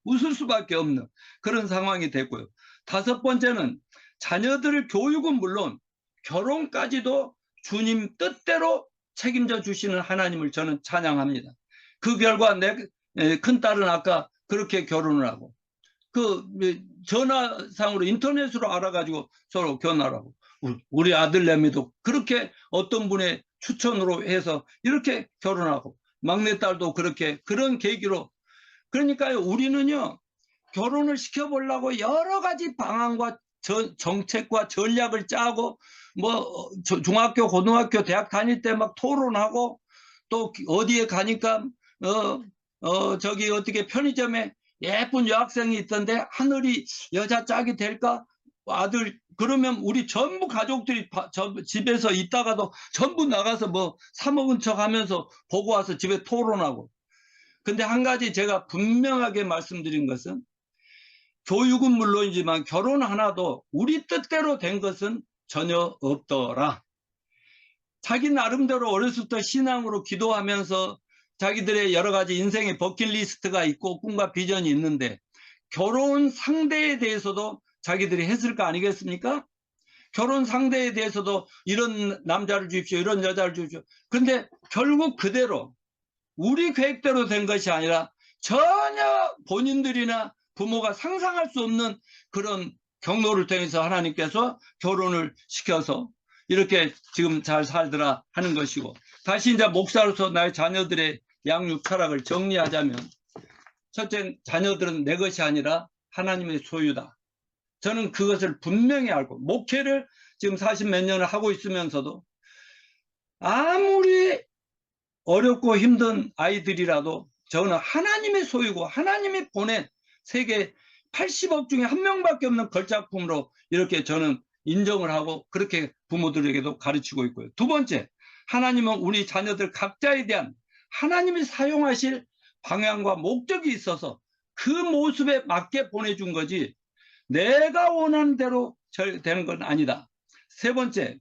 C: 웃을 수밖에 없는 그런 상황이 됐고요. 다섯 번째는 자녀들 교육은 물론 결혼까지도 주님 뜻대로 책임져 주시는 하나님을 저는 찬양합니다. 그 결과 내 큰딸은 아까 그렇게 결혼을 하고 전화상으로 인터넷으로 알아가지고 서로 결혼하라고, 우리 아들내미도 그렇게 어떤 분의 추천으로 해서 이렇게 결혼하고, 막내딸도 그렇게, 그런 계기로. 그러니까요, 우리는요 결혼을 시켜보려고 여러 가지 방안과 정책과 전략을 짜고, 뭐 중학교 고등학교 대학 다닐 때 막 토론하고, 또 어디에 가니까 저기 어떻게 편의점에 예쁜 여학생이 있던데 하늘이 여자 짝이 될까 아들, 그러면 우리 전부 가족들이 집에서 있다가도 전부 나가서 뭐 사 먹은 척 하면서 보고 와서 집에 토론하고. 근데 한 가지 제가 분명하게 말씀드린 것은, 교육은 물론이지만 결혼 하나도 우리 뜻대로 된 것은 전혀 없더라. 자기 나름대로 어렸을 때 신앙으로 기도하면서 자기들의 여러 가지 인생의 버킷리스트가 있고 꿈과 비전이 있는데, 결혼 상대에 대해서도 자기들이 했을 거 아니겠습니까? 결혼 상대에 대해서도 이런 남자를 주십시오, 이런 여자를 주십시오. 그런데 결국 그대로 우리 계획대로 된 것이 아니라 전혀 본인들이나 부모가 상상할 수 없는 그런 경로를 통해서 하나님께서 결혼을 시켜서 이렇게 지금 잘 살더라 하는 것이고, 다시 이제 목사로서 나의 자녀들의 양육 철학을 정리하자면, 첫째, 자녀들은 내 것이 아니라 하나님의 소유다. 저는 그것을 분명히 알고, 목회를 지금 40몇 년을 하고 있으면서도 아무리 어렵고 힘든 아이들이라도 저는 하나님의 소유고 하나님이 보낸 세계 80억 중에 한 명밖에 없는 걸작품으로 이렇게 저는 인정을 하고 그렇게 부모들에게도 가르치고 있고요. 두 번째, 하나님은 우리 자녀들 각자에 대한 하나님이 사용하실 방향과 목적이 있어서 그 모습에 맞게 보내준 거지 내가 원하는 대로 되는 건 아니다. 세 번째,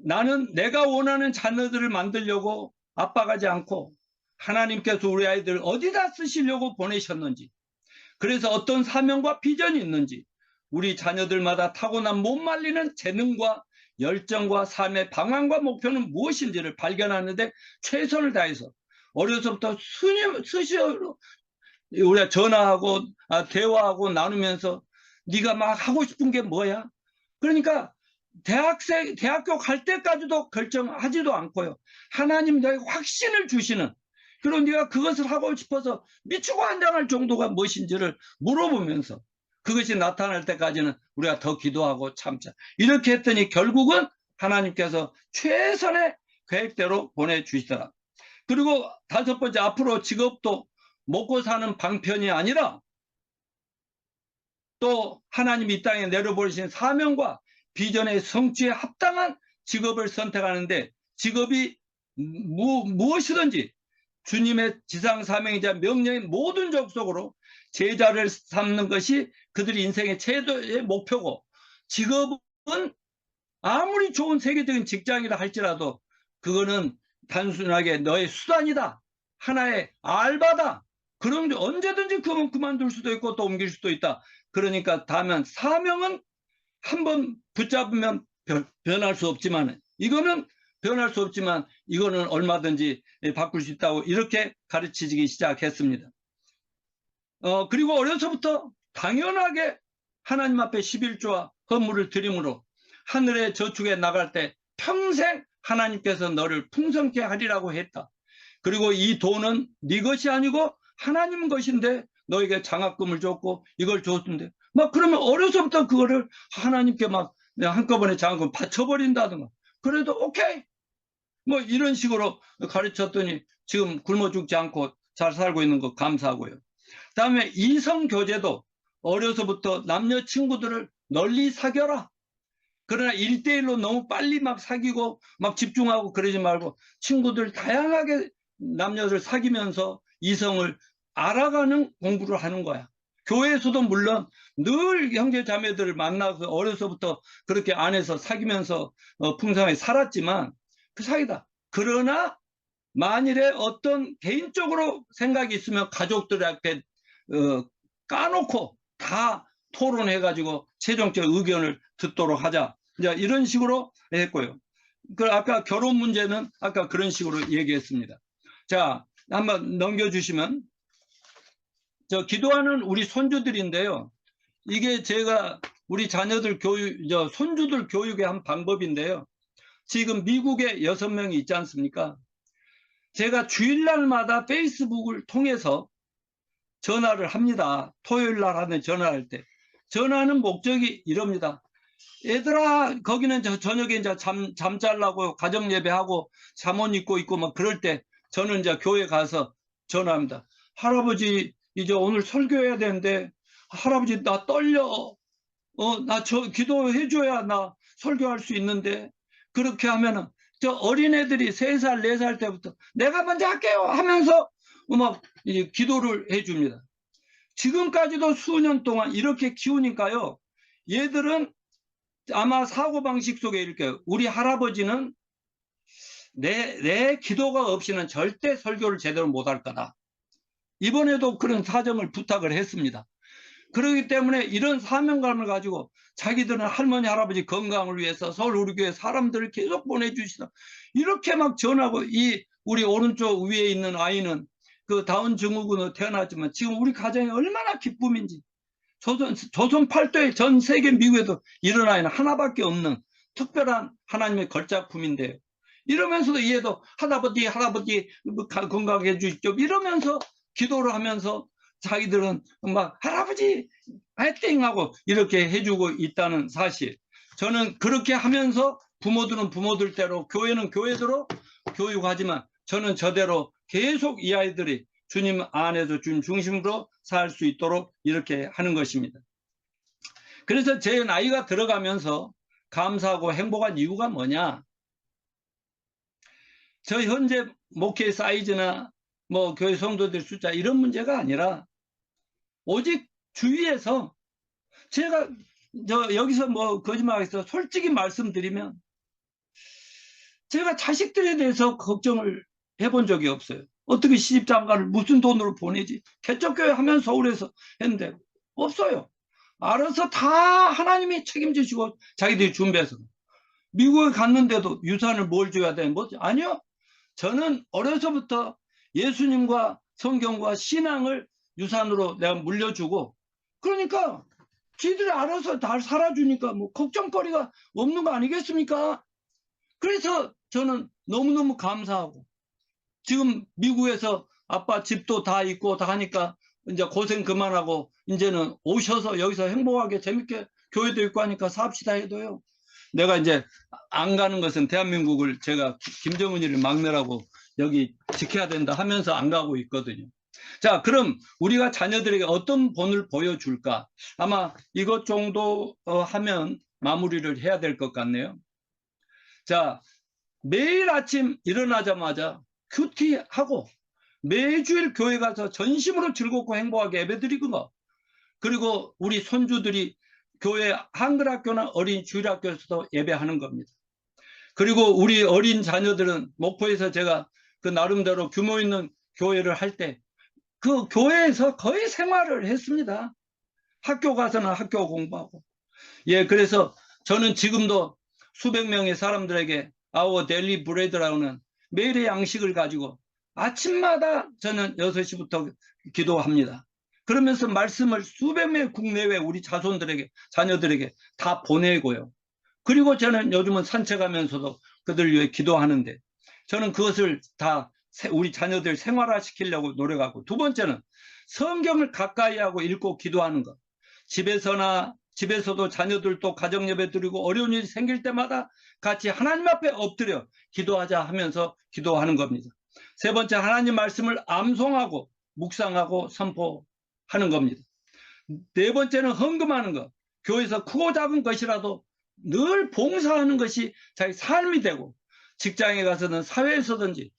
C: 나는 내가 원하는 자녀들을 만들려고 압박하지 않고 하나님께서 우리 아이들 어디다 쓰시려고 보내셨는지, 그래서 어떤 사명과 비전이 있는지, 우리 자녀들마다 타고난 못 말리는 재능과 열정과 삶의 방향과 목표는 무엇인지를 발견하는데 최선을 다해서 어려서부터 수시로 우리가 전화하고 대화하고 나누면서 네가 막 하고 싶은 게 뭐야? 그러니까 대학교 갈 때까지도 결정하지도 않고요. 하나님 너에게 확신을 주시는, 그리고 네가 그것을 하고 싶어서 미치고 환장할 정도가 무엇인지를 물어보면서 그것이 나타날 때까지는 우리가 더 기도하고 참자. 이렇게 했더니 결국은 하나님께서 최선의 계획대로 보내주시더라. 그리고 다섯 번째, 앞으로 직업도 먹고 사는 방편이 아니라 또 하나님이 이 땅에 내려보내신 사명과 비전의 성취에 합당한 직업을 선택하는데, 직업이 무엇이든지 주님의 지상 사명이자 명령의 모든 족속으로 제자를 삼는 것이 그들의 인생의 최고의 목표고, 직업은 아무리 좋은 세계적인 직장이라 할지라도 그거는 단순하게 너의 수단이다, 하나의 알바다. 그럼 언제든지 그만둘 수도 있고 또 옮길 수도 있다. 그러니까 다만 사명은 한번 붙잡으면 변할 수 없지만, 이거는 변할 수 없지만 이거는 얼마든지 바꿀 수 있다고 이렇게 가르치기 시작했습니다. 그리고 어려서부터 당연하게 하나님 앞에 11조와 헌물을 드림으로 하늘의 저축에 나갈 때 평생 하나님께서 너를 풍성케 하리라고 했다. 그리고 이 돈은 네 것이 아니고 하나님 것인데 너에게 장학금을 줬고 이걸 줬는데, 막 그러면 어려서부터 그거를 하나님께 막 한꺼번에 장학금 바쳐버린다든가, 그래도 오케이 뭐 이런 식으로 가르쳤더니 지금 굶어 죽지 않고 잘 살고 있는 거 감사하고요. 다음에 이성 교제도 어려서부터 남녀 친구들을 널리 사귀어라. 그러나 1대1로 너무 빨리 막 사귀고 막 집중하고 그러지 말고 친구들 다양하게 남녀를 사귀면서 이성을 알아가는 공부를 하는 거야. 교회에서도 물론 늘 형제 자매들을 만나서 어려서부터 그렇게 안에서 사귀면서 풍성하게 살았지만 그 사이다. 그러나 만일에 어떤 개인적으로 생각이 있으면 가족들 앞에 까놓고 다 토론해가지고 최종적 의견을 듣도록 하자. 이제 이런 식으로 했고요. 그 아까 결혼 문제는 아까 그런 식으로 얘기했습니다. 자, 한번 넘겨주시면, 저 기도하는 우리 손주들인데요. 이게 제가 우리 자녀들 손주들 교육의 한 방법인데요. 지금 미국에 6명이 있지 않습니까? 제가 주일날마다 페이스북을 통해서 전화를 합니다. 토요일날 하는 전화할 때. 전화하는 목적이 이럽니다. 얘들아, 거기는 저녁에 이제 잠 자려고 가정 예배하고 잠옷 입고 있고 막 그럴 때 저는 이제 교회 가서 전화합니다. 할아버지, 이제 오늘 설교해야 되는데, 할아버지, 나 떨려. 나 기도해줘야 나 설교할 수 있는데. 그렇게 하면은 저 어린애들이 3살, 4살 때부터 내가 먼저 할게요 하면서 막 기도를 해줍니다. 지금까지도 수년 동안 이렇게 키우니까요. 얘들은 아마 사고방식 속에 이렇게, 우리 할아버지는 내 기도가 없이는 절대 설교를 제대로 못할 거다. 이번에도 그런 사정을 부탁을 했습니다. 그렇기 때문에 이런 사명감을 가지고 자기들은 할머니 할아버지 건강을 위해서 서울 우리 교회 사람들을 계속 보내주시다. 이렇게 막 전하고, 이 우리 오른쪽 위에 있는 아이는 그 다운 증후군으로 태어났지만 지금 우리 가정이 얼마나 기쁨인지. 조선 8도에 전 세계 미국에도 일어나 있는 하나밖에 없는 특별한 하나님의 걸작품인데요. 이러면서도 얘도 할아버지 건강하게 해주십시오 이러면서 기도를 하면서 자기들은 막 할아버지 화이팅 하고 이렇게 해주고 있다는 사실. 저는 그렇게 하면서 부모들은 부모들대로 교회는 교회대로 교육하지만 저는 저대로 계속 이 아이들이 주님 안에서 주님 중심으로 살 수 있도록 이렇게 하는 것입니다. 그래서 제 나이가 들어가면서 감사하고 행복한 이유가 뭐냐? 저 현재 목회 사이즈나 뭐 교회 성도들 숫자 이런 문제가 아니라 오직 주위에서 제가 여기서 뭐 거짓말하겠어 솔직히 말씀드리면 제가 자식들에 대해서 걱정을 해본 적이 없어요. 어떻게 시집장가를 무슨 돈으로 보내지? 개척교회 하면 서울에서 했는데 없어요. 알아서 다 하나님이 책임지시고 자기들이 준비해서. 미국에 갔는데도 유산을 뭘 줘야 되는 거지? 아니요. 저는 어려서부터 예수님과 성경과 신앙을 유산으로 내가 물려주고 그러니까 지들이 알아서 다 살아주니까 뭐 걱정거리가 없는 거 아니겠습니까? 그래서 저는 너무너무 감사하고 지금 미국에서 아빠 집도 다 있고 다 하니까 이제 고생 그만하고 이제는 오셔서 여기서 행복하게 재밌게 교회도 있고 하니까 삽시다 해도요. 내가 이제 안 가는 것은 대한민국을 제가 김정은이를 막내라고 여기 지켜야 된다 하면서 안 가고 있거든요. 자, 그럼 우리가 자녀들에게 어떤 본을 보여줄까? 아마 이것 정도 하면 마무리를 해야 될 것 같네요. 자, 매일 아침 일어나자마자 큐티하고 매주일 교회 가서 전심으로 즐겁고 행복하게 예배드리고 거. 그리고 우리 손주들이 교회 한글학교나 어린 주일학교에서도 예배하는 겁니다. 그리고 우리 어린 자녀들은 목포에서 제가 그 나름대로 규모 있는 교회를 할 때 그 교회에서 거의 생활을 했습니다. 학교 가서는 학교 공부하고. 예, 그래서 저는 지금도 수백 명의 사람들에게 Our Daily Bread라는 매일의 양식을 가지고 아침마다 저는 6시부터 기도합니다. 그러면서 말씀을 수백 명의 국내외 우리 자손들에게 자녀들에게 다 보내고요. 그리고 저는 요즘은 산책하면서도 그들 위해 기도하는데 저는 그것을 다 우리 자녀들 생활화시키려고 노력하고 두 번째는 성경을 가까이 하고 읽고 기도하는 것. 집에서도 자녀들도 가정예배 드리고 어려운 일이 생길 때마다 같이 하나님 앞에 엎드려 기도하자 하면서 기도하는 겁니다. 세 번째 하나님 말씀을 암송하고 묵상하고 선포하는 겁니다. 네 번째는 헌금하는 것. 교회에서 크고 작은 것이라도 늘 봉사하는 것이 자기 삶이 되고 직장에 가서든 사회에서든지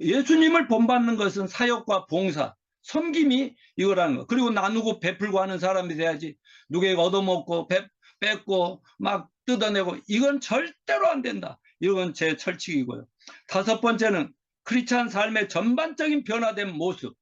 C: 예수님을 본받는 것은 사역과 봉사, 섬김이 이거라는 거. 그리고 나누고 베풀고 하는 사람이 돼야지 누구에게 얻어먹고 뺏고 막 뜯어내고 이건 절대로 안 된다. 이건 제 철칙이고요. 다섯 번째는 크리스찬 삶의 전반적인 변화된 모습.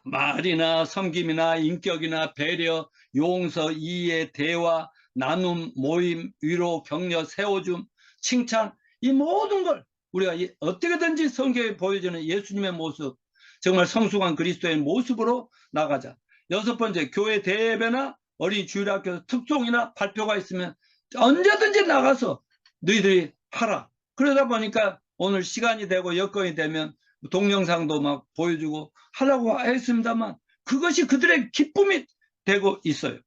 C: 말이나 섬김이나 인격이나 배려, 용서, 이해, 대화, 나눔, 모임, 위로, 격려, 세워줌, 칭찬 이 모든 걸 우리가 어떻게든지 성경에 보여주는 예수님의 모습 정말 성숙한 그리스도의 모습으로 나가자. 여섯 번째 교회 대예배나 어린 주일학교 특송이나 발표가 있으면 언제든지 나가서 너희들이 하라. 그러다 보니까 오늘 시간이 되고 여건이 되면 동영상도 막 보여주고 하려고 했습니다만 그것이 그들의 기쁨이 되고 있어요.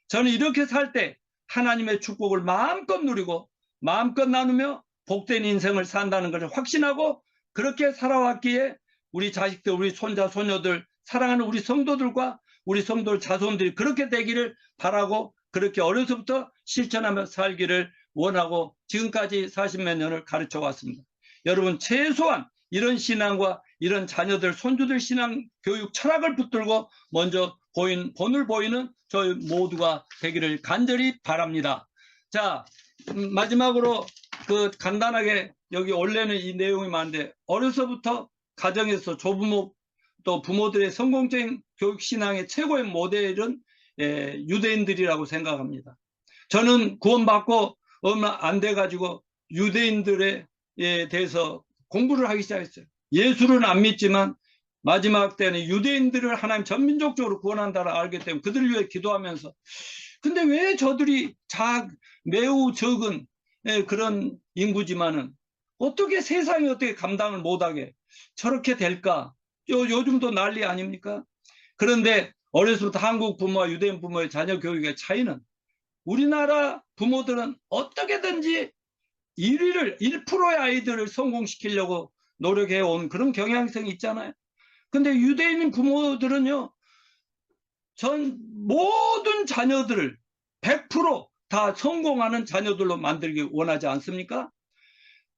C: 저는 이렇게 살 때 하나님의 축복을 마음껏 누리고 마음껏 나누며 복된 인생을 산다는 것을 확신하고 그렇게 살아왔기에 우리 자식들, 우리 손자, 손녀들, 사랑하는 우리 성도들과 우리 성도 자손들이 그렇게 되기를 바라고 그렇게 어려서부터 실천하며 살기를 원하고 지금까지 40몇 년을 가르쳐 왔습니다. 여러분 최소한 이런 신앙과 이런 자녀들, 손주들 신앙 교육 철학을 붙들고 먼저 본을 보이는 저희 모두가 되기를 간절히 바랍니다. 자, 마지막으로 간단하게 여기 원래는 이 내용이 많은데 어려서부터 가정에서 조부모 또 부모들의 성공적인 교육 신앙의 최고의 모델은 유대인들이라고 생각합니다. 저는 구원받고 얼마 안 돼가지고 유대인들에 대해서 공부를 하기 시작했어요. 예수는 안 믿지만 마지막 때는 유대인들을 하나님 전민족적으로 구원한다를 알기 때문에 그들을 위해 기도하면서, 근데 왜 저들이 매우 적은 그런 인구지만은 어떻게 세상이 어떻게 감당을 못하게 저렇게 될까? 요즘도 난리 아닙니까? 그런데 어려서부터 한국 부모와 유대인 부모의 자녀 교육의 차이는, 우리나라 부모들은 어떻게든지 1%의 아이들을 성공시키려고 노력해 온 그런 경향성이 있잖아요. 근데 유대인 부모들은요, 전 모든 자녀들을 100%다 성공하는 자녀들로 만들기 원하지 않습니까?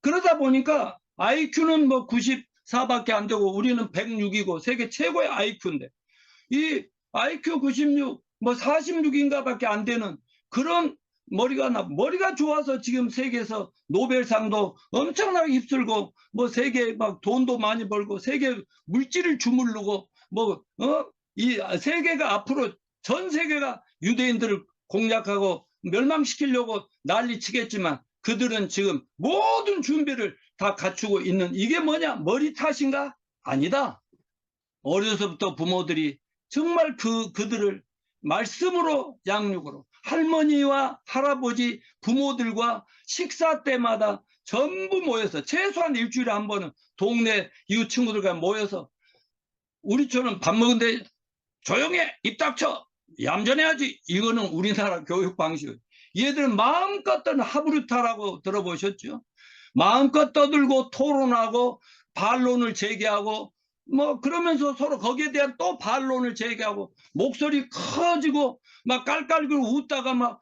C: 그러다 보니까 IQ는 뭐 94밖에 안 되고 우리는 106이고 세계 최고의 IQ인데, 이 IQ 96, 뭐 46인가 밖에 안 되는 그런 머리가 좋아서 지금 세계에서 노벨상도 엄청나게 휩쓸고, 뭐 세계 막 돈도 많이 벌고, 세계 물질을 주물르고, 이 세계가 앞으로 전 세계가 유대인들을 공략하고 멸망시키려고 난리 치겠지만, 그들은 지금 모든 준비를 다 갖추고 있는, 이게 뭐냐? 머리 탓인가? 아니다. 어려서부터 부모들이 정말 그들을 말씀으로 양육으로, 할머니와 할아버지 부모들과 식사 때마다 전부 모여서 최소한 일주일에 한 번은 동네 이웃 친구들과 모여서, 우리처럼 밥 먹는데 조용해, 입 닥쳐, 얌전해야지, 이거는 우리나라 교육 방식. 얘들은 마음껏 떠는 하브루타라고 들어보셨죠? 마음껏 떠들고 토론하고 반론을 제기하고, 뭐 그러면서 서로 거기에 대한 또 반론을 제기하고, 목소리 커지고 막 깔깔거리고 웃다가 막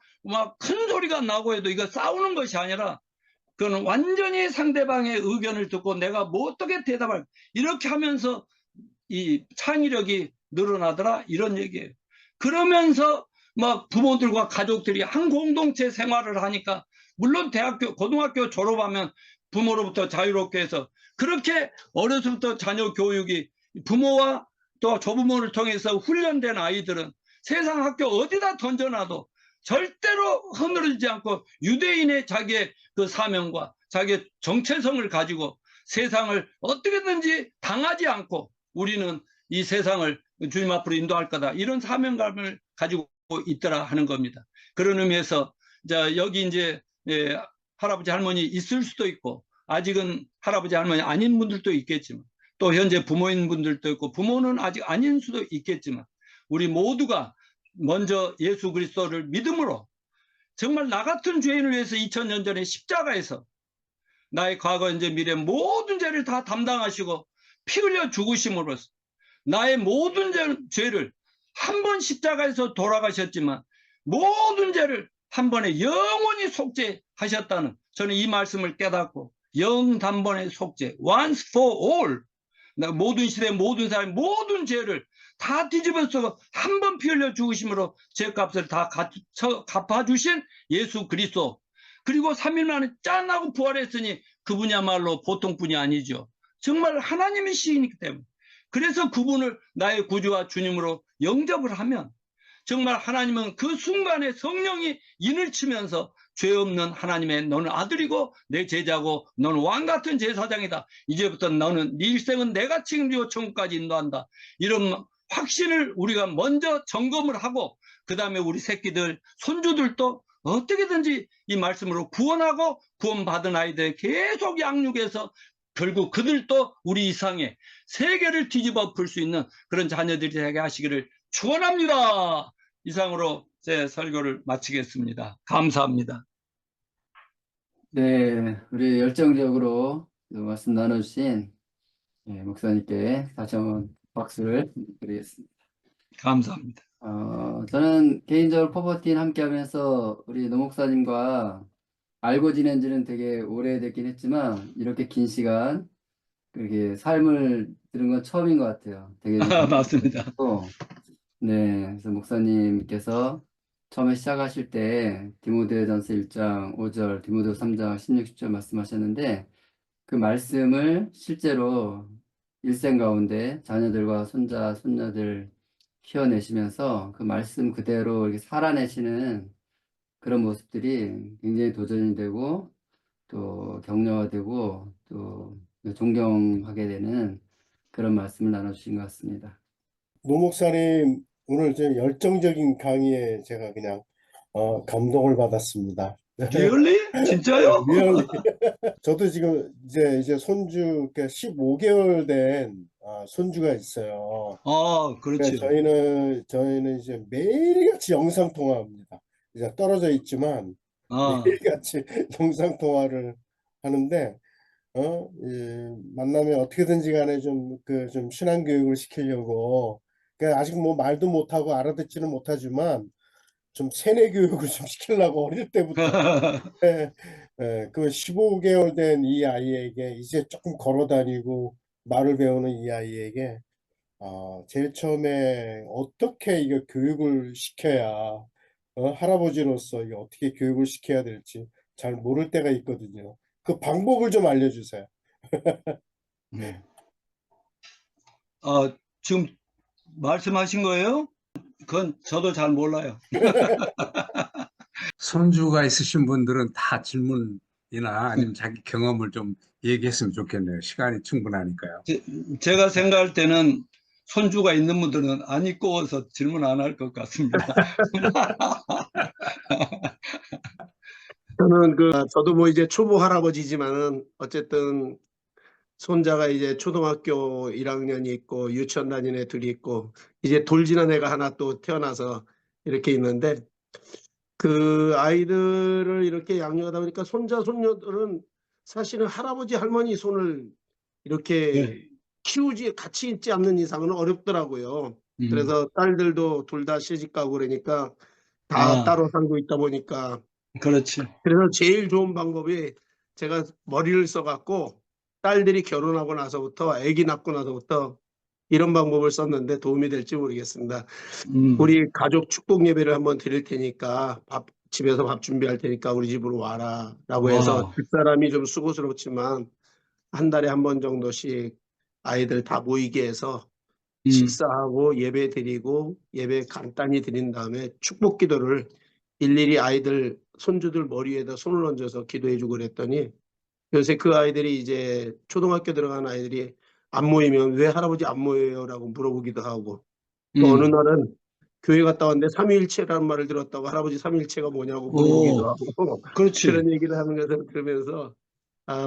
C: 큰 소리가 나고 해도 이거 싸우는 것이 아니라, 그건 완전히 상대방의 의견을 듣고 내가 뭐 어떻게 대답할, 이렇게 하면서 이 창의력이 늘어나더라, 이런 얘기예요. 그러면서 막 부모들과 가족들이 한 공동체 생활을 하니까, 물론 대학교 고등학교 졸업하면 부모로부터 자유롭게 해서, 그렇게 어려서부터 자녀 교육이 부모와 또 조부모를 통해서 훈련된 아이들은 세상 학교 어디다 던져놔도 절대로 허물지 않고 유대인의 자기의 그 사명과 자기의 정체성을 가지고 세상을 어떻게든지 당하지 않고 우리는 이 세상을 주님 앞으로 인도할 거다, 이런 사명감을 가지고 있더라 하는 겁니다. 그런 의미에서 여기 이제 할아버지 할머니 있을 수도 있고, 아직은 할아버지 할머니 아닌 분들도 있겠지만, 또 현재 부모인 분들도 있고, 부모는 아직 아닌 수도 있겠지만, 우리 모두가 먼저 예수 그리스도를 믿음으로, 정말 나 같은 죄인을 위해서 2000년 전에 십자가에서 나의 과거 현재 미래 모든 죄를 다 담당하시고 피 흘려 죽으심으로써 나의 모든 죄를 한 번 십자가에서 돌아가셨지만 모든 죄를 한 번에 영원히 속죄하셨다는, 저는 이 말씀을 깨닫고, 영단번의 속죄, once for all, 모든 시대 모든 사람 모든 죄를 다 뒤집어서 한 번 피 흘려 죽으심으로 죄값을 다 갚아주신 예수 그리스도, 그리고 3일 만에 짠 하고 부활했으니 그분이야말로 보통 분이 아니죠. 정말 하나님의 시이기 때문에. 그래서 그분을 나의 구주와 주님으로 영접을 하면, 정말 하나님은 그 순간에 성령이 인을 치면서 죄 없는 하나님의, 너는 아들이고 내 제자고 너는 왕같은 제사장이다, 이제부터 너는 네 일생은 내가 책임지고 천국까지 인도한다, 이런 확신을 우리가 먼저 점검을 하고, 그 다음에 우리 새끼들 손주들도 어떻게든지 이 말씀으로 구원하고, 구원받은 아이들 계속 양육해서 결국 그들도 우리 이상의 세계를 뒤집어 풀 수 있는 그런 자녀들이 되게 하시기를 축원합니다. 이상으로 제 설교를 마치겠습니다. 감사합니다.
A: 네, 우리 열정적으로 그 말씀 나눠주신 목사님께 다시 한번 박수를 드리겠습니다.
C: 감사합니다.
A: 저는 개인적으로 퍼버틴 함께 하면서 우리 노 목사님과 알고 지낸 지는 되게 오래됐긴 했지만, 이렇게 긴 시간 그렇게 삶을 들은 건 처음인 것 같아요. 되게 좀
C: 맞습니다.
A: 반갑고, 네, 그래서 목사님께서 처음에 시작하실 때 디모데전서 1장 5절, 디모데 3장 16, 17절 말씀하셨는데, 그 말씀을 실제로 일생 가운데 자녀들과 손자, 손녀들 키워내시면서 그 말씀 그대로 이렇게 살아내시는 그런 모습들이 굉장히 도전이 되고, 또 격려가 되고, 또 존경하게 되는 그런 말씀을 나눠주신 것 같습니다.
D: 노 목사님 오늘 좀 열정적인 강의에 제가 그냥 감동을 받았습니다.
C: Really? 진짜요?
D: 리얼리. 저도 지금 이제 손주 15개월 된 손주가 있어요. 그래서
C: 그렇죠.
D: 저희는 이제 매일같이 영상 통화합니다. 이제 떨어져 있지만 매일같이 영상 통화를 하는데 만나면 어떻게든지 간에 좀 신앙 교육을 시키려고 아직 뭐 말도 못하고 알아듣지는 못하지만 좀 세뇌 교육을 좀 시키려고 어릴 때부터 그 15개월 된 이 아이에게 이제 조금 걸어 다니고 말을 배우는 이 아이에게 제일 처음에 어떻게 이거 교육을 시켜야 할아버지로서 이게 어떻게 교육을 시켜야 될지 잘 모를 때가 있거든요. 그 방법을 좀 알려주세요.
C: 지금 말씀하신 거예요? 그건 저도 잘 몰라요.
E: 손주가 있으신 분들은 다 질문이나 아니면 자기 경험을 좀 얘기했으면 좋겠네요. 시간이 충분하니까요.
C: 제가 생각할 때는 손주가 있는 분들은 안 입고 와서 질문 안 할 것 같습니다.
F: 저도 뭐 이제 초보 할아버지지만은 어쨌든 손자가 이제 초등학교 1학년이 있고 유치원 다니는 애 둘이 있고 이제 돌지난 애가 하나 또 태어나서 이렇게 있는데 그 아이들을 이렇게 양육하다 보니까 손자 손녀들은 사실은 할아버지 할머니 손을 이렇게
C: 네.
F: 키우지 같이 있지 않는 이상은 어렵더라고요.
C: 음.
F: 그래서 딸들도 둘 다 시집 가고 그러니까 다 따로 살고 있다 보니까
C: 그렇지.
F: 그래서 제일 좋은 방법이 제가 머리를 써갖고 딸들이 결혼하고 나서부터 아기 낳고 나서부터 이런 방법을 썼는데 도움이 될지 모르겠습니다. 우리 가족 축복 예배를 한번 드릴 테니까 집에서 밥 준비할 테니까 우리 집으로 와라라고 해서 집사람이 좀 수고스럽지만 한 달에 한 번 정도씩 아이들 다 모이게 해서 식사하고 예배 드리고 예배 간단히 드린 다음에 축복 기도를 일일이 아이들 손주들 머리에다 손을 얹어서 기도해주고 그랬더니 요새 그 아이들이 이제 초등학교 들어간 아이들이 안 모이면 왜 할아버지 안 모여요라고 물어보기도 하고 또 어느 날은 교회 갔다 왔는데 삼위일체라는 말을 들었다고 할아버지 삼위일체가 뭐냐고 물어보기도 하고
C: 그렇지.
F: 그런 얘기를 하는 것을 들으면서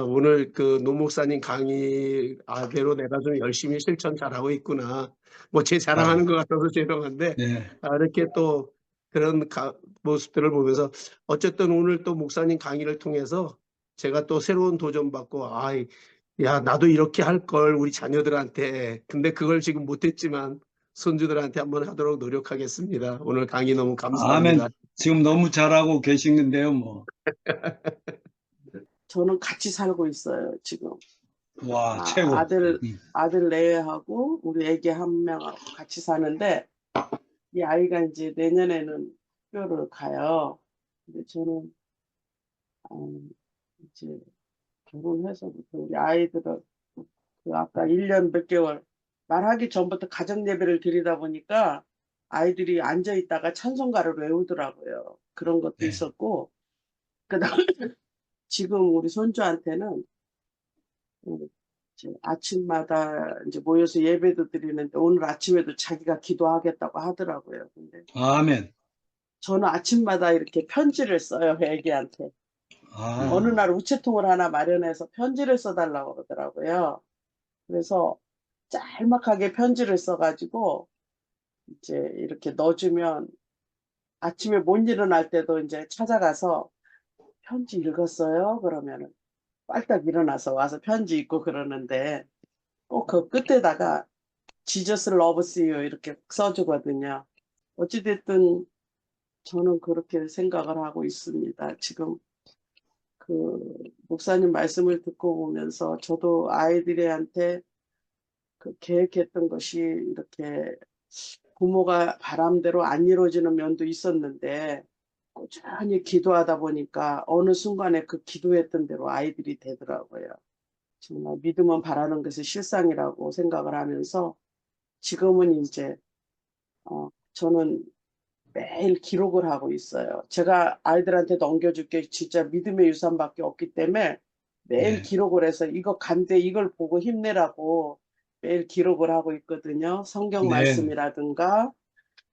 F: 오늘 그 노 목사님 강의대로 내가 좀 열심히 실천 잘하고 있구나. 뭐 제 자랑하는 것 같아서 죄송한데
C: 네.
F: 이렇게 또 그런 모습들을 보면서 어쨌든 오늘 또 목사님 강의를 통해서 제가 또 새로운 도전받고 야 나도 이렇게 할 걸 우리 자녀들한테 근데 그걸 지금 못했지만 손주들한테 한번 하도록 노력하겠습니다. 오늘 강의 너무 감사합니다.
C: 아멘. 지금 너무 잘하고 계시는데요, 뭐.
G: 저는 같이 살고 있어요, 지금.
C: 와, 최고.
G: 아들 내외하고 우리 애기 한 명하고 같이 사는데 이 아이가 이제 내년에는 학교를 가요. 근데 저는 이제 결혼해서부터 우리 아이들을 아까 1년 몇 개월 말하기 전부터 가정 예배를 드리다 보니까 아이들이 앉아 있다가 찬송가를 외우더라고요. 그런 것도 있었고 그다음에 지금 우리 손주한테는 이제 아침마다 이제 모여서 예배도 드리는데 오늘 아침에도 자기가 기도하겠다고 하더라고요. 근데
C: 아멘.
G: 저는 아침마다 이렇게 편지를 써요, 애기한테. 어느 날 우체통을 하나 마련해서 편지를 써달라고 그러더라고요. 그래서 짤막하게 편지를 써가지고 이제 이렇게 넣어주면 아침에 못 일어날 때도 이제 찾아가서 편지 읽었어요? 그러면은 빨딱 일어나서 와서 편지 읽고 그러는데 꼭 그 끝에다가 Jesus loves you 이렇게 써주거든요. 어찌됐든 저는 그렇게 생각을 하고 있습니다. 지금 그 목사님 말씀을 듣고 보면서 저도 아이들한테 그 계획했던 것이 이렇게 부모가 바람대로 안 이루어지는 면도 있었는데 꾸준히 기도하다 보니까 어느 순간에 그 기도했던 대로 아이들이 되더라고요. 정말 믿음은 바라는 것이 실상이라고 생각을 하면서 지금은 이제 저는 매일 기록을 하고 있어요. 제가 아이들한테 넘겨줄 게 진짜 믿음의 유산밖에 없기 때문에 매일 기록을 해서 이거 간대 이걸 보고 힘내라고 매일 기록을 하고 있거든요. 성경
C: 네.
G: 말씀이라든가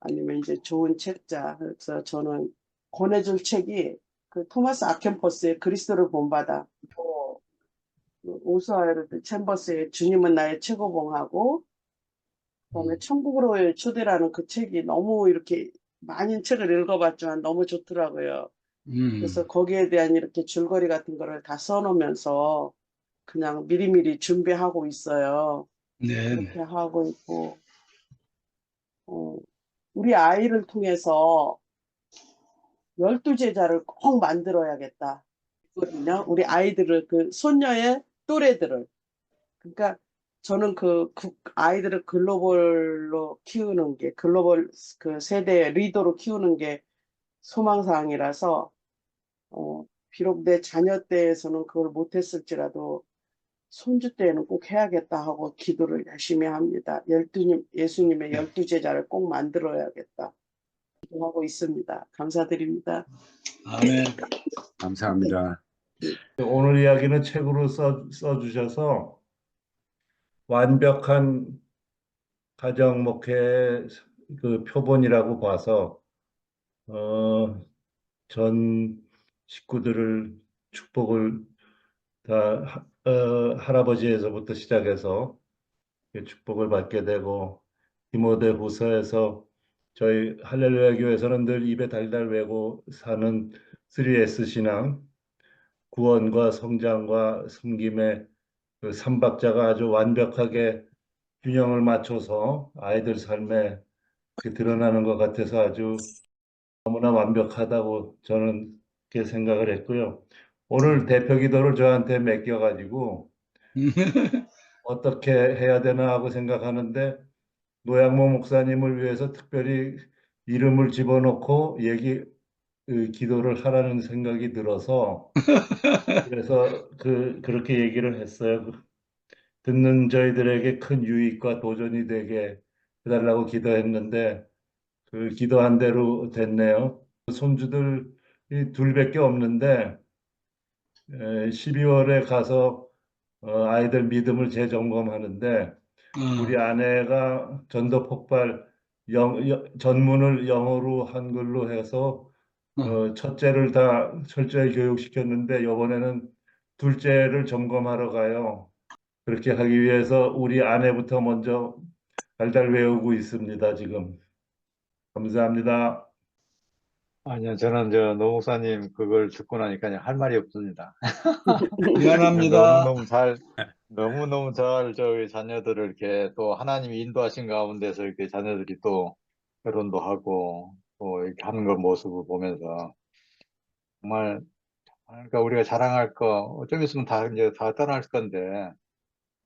G: 아니면 이제 좋은 책자. 그래서 저는 권해줄 책이 그 토마스 아켄포스의 그리스도를 본받아. 또 오스와일드 챔버스의 주님은 나의 최고봉하고 그다음에 천국으로의 초대라는 그 책이 너무 이렇게 많은 책을 읽어봤지만 너무 좋더라고요. 그래서 거기에 대한 이렇게 줄거리 같은 거를 다 써놓으면서 그냥 미리미리 준비하고 있어요.
C: 네.
G: 그렇게 하고 있고, 우리 아이를 통해서 12제자를 꼭 만들어야겠다. 있거든요. 우리 아이들을, 그 손녀의 또래들을. 그러니까 저는 그 아이들을 글로벌로 키우는 게, 글로벌 그 세대의 리더로 키우는 게 소망사항이라서, 비록 내 자녀 때에서는 그걸 못했을지라도 손주 때에는 꼭 해야겠다 하고 기도를 열심히 합니다. 예수님의 12제자를 꼭 만들어야겠다. 기도하고 있습니다. 감사드립니다.
C: 아멘.
E: 감사합니다.
B: 오늘 이야기는 책으로 써주셔서 완벽한 가정 목회 그 표본이라고 봐서 전 식구들을 축복을 다 할아버지에서부터 시작해서 축복을 받게 되고 디모데후서에서 저희 할렐루야 교회에서는 늘 입에 달달 외고 사는 3S 신앙 구원과 성장과 섬김의 그 삼박자가 아주 완벽하게 균형을 맞춰서 아이들 삶에 드러나는 것 같아서 아주 너무나 완벽하다고 저는 그렇게 생각을 했고요. 오늘 대표 기도를 저한테 맡겨가지고 어떻게 해야 되나 하고 생각하는데 노양모 목사님을 위해서 특별히 이름을 집어넣고 기도를 하라는 생각이 들어서 그래서 그렇게 얘기를 했어요. 듣는 저희들에게 큰 유익과 도전이 되게 해달라고 기도했는데 그 기도한 대로 됐네요. 손주들이 둘밖에 없는데 12월에 가서 아이들 믿음을 재점검하는데 우리 아내가 전도 폭발 전문을 영어로 한글로 해서 첫째를 다 철저히 교육시켰는데 이번에는 둘째를 점검하러 가요. 그렇게 하기 위해서 우리 아내부터 먼저 달달 외우고 있습니다, 지금. 감사합니다.
H: 아니요, 저는 노 목사님 그걸 듣고 나니까 할 말이 없습니다.
C: 미안합니다.
H: 너무너무 잘 저희 자녀들을 이렇게 또 하나님이 인도하신 가운데서 이렇게 자녀들이 또 결혼도 하고 또 이렇게 하는 그 모습을 보면서 정말 그러니까 우리가 자랑할 거 좀 있으면 이제 다 떠날 건데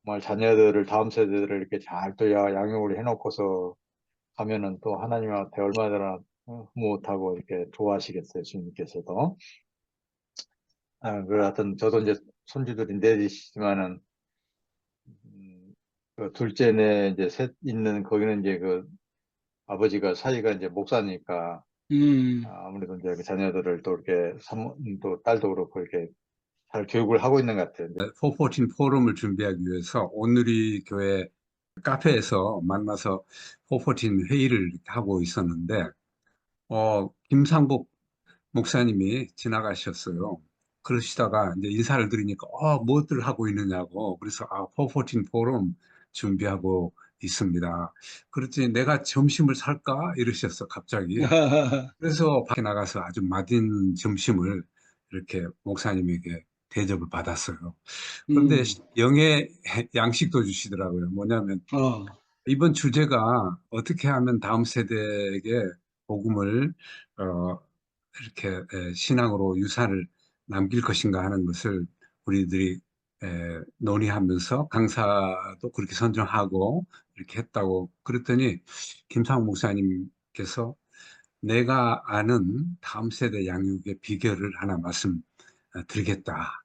H: 정말 자녀들을 다음 세대들을 이렇게 잘 또 양육을 해놓고서 하면은 또 하나님한테 얼마나 흐뭇하고 이렇게 좋아하시겠어요, 주님께서도. 하여튼 저도 이제 손주들이 넷이시지만은 그 둘째네 이제 셋 있는 거기는 이제 그 아버지가 사이가 이제 목사니까 아무래도 이제 그 자녀들을 또 이렇게 또 딸도 그렇고 이렇게 잘 교육을 하고 있는 것 같아요.
E: 414 포럼을 준비하기 위해서 오늘이 교회 카페에서 만나서 414 회의를 하고 있었는데 김상복 목사님이 지나가셨어요. 그러시다가 이제 인사를 드리니까 무엇들 하고 있느냐고. 그래서 414 포럼 준비하고 있습니다. 그랬더니 내가 점심을 살까 이러셨어 갑자기. 그래서 밖에 나가서 아주 맛있는 점심을 이렇게 목사님에게 대접을 받았어요. 그런데 영의 양식도 주시더라고요. 뭐냐면 이번 주제가 어떻게 하면 다음 세대에게 복음을 이렇게 신앙으로 유산을 남길 것인가 하는 것을 우리들이 논의하면서 강사도 그렇게 선정하고 이렇게 했다고 그랬더니 김상욱 목사님께서 내가 아는 다음 세대 양육의 비결을 하나 말씀드리겠다.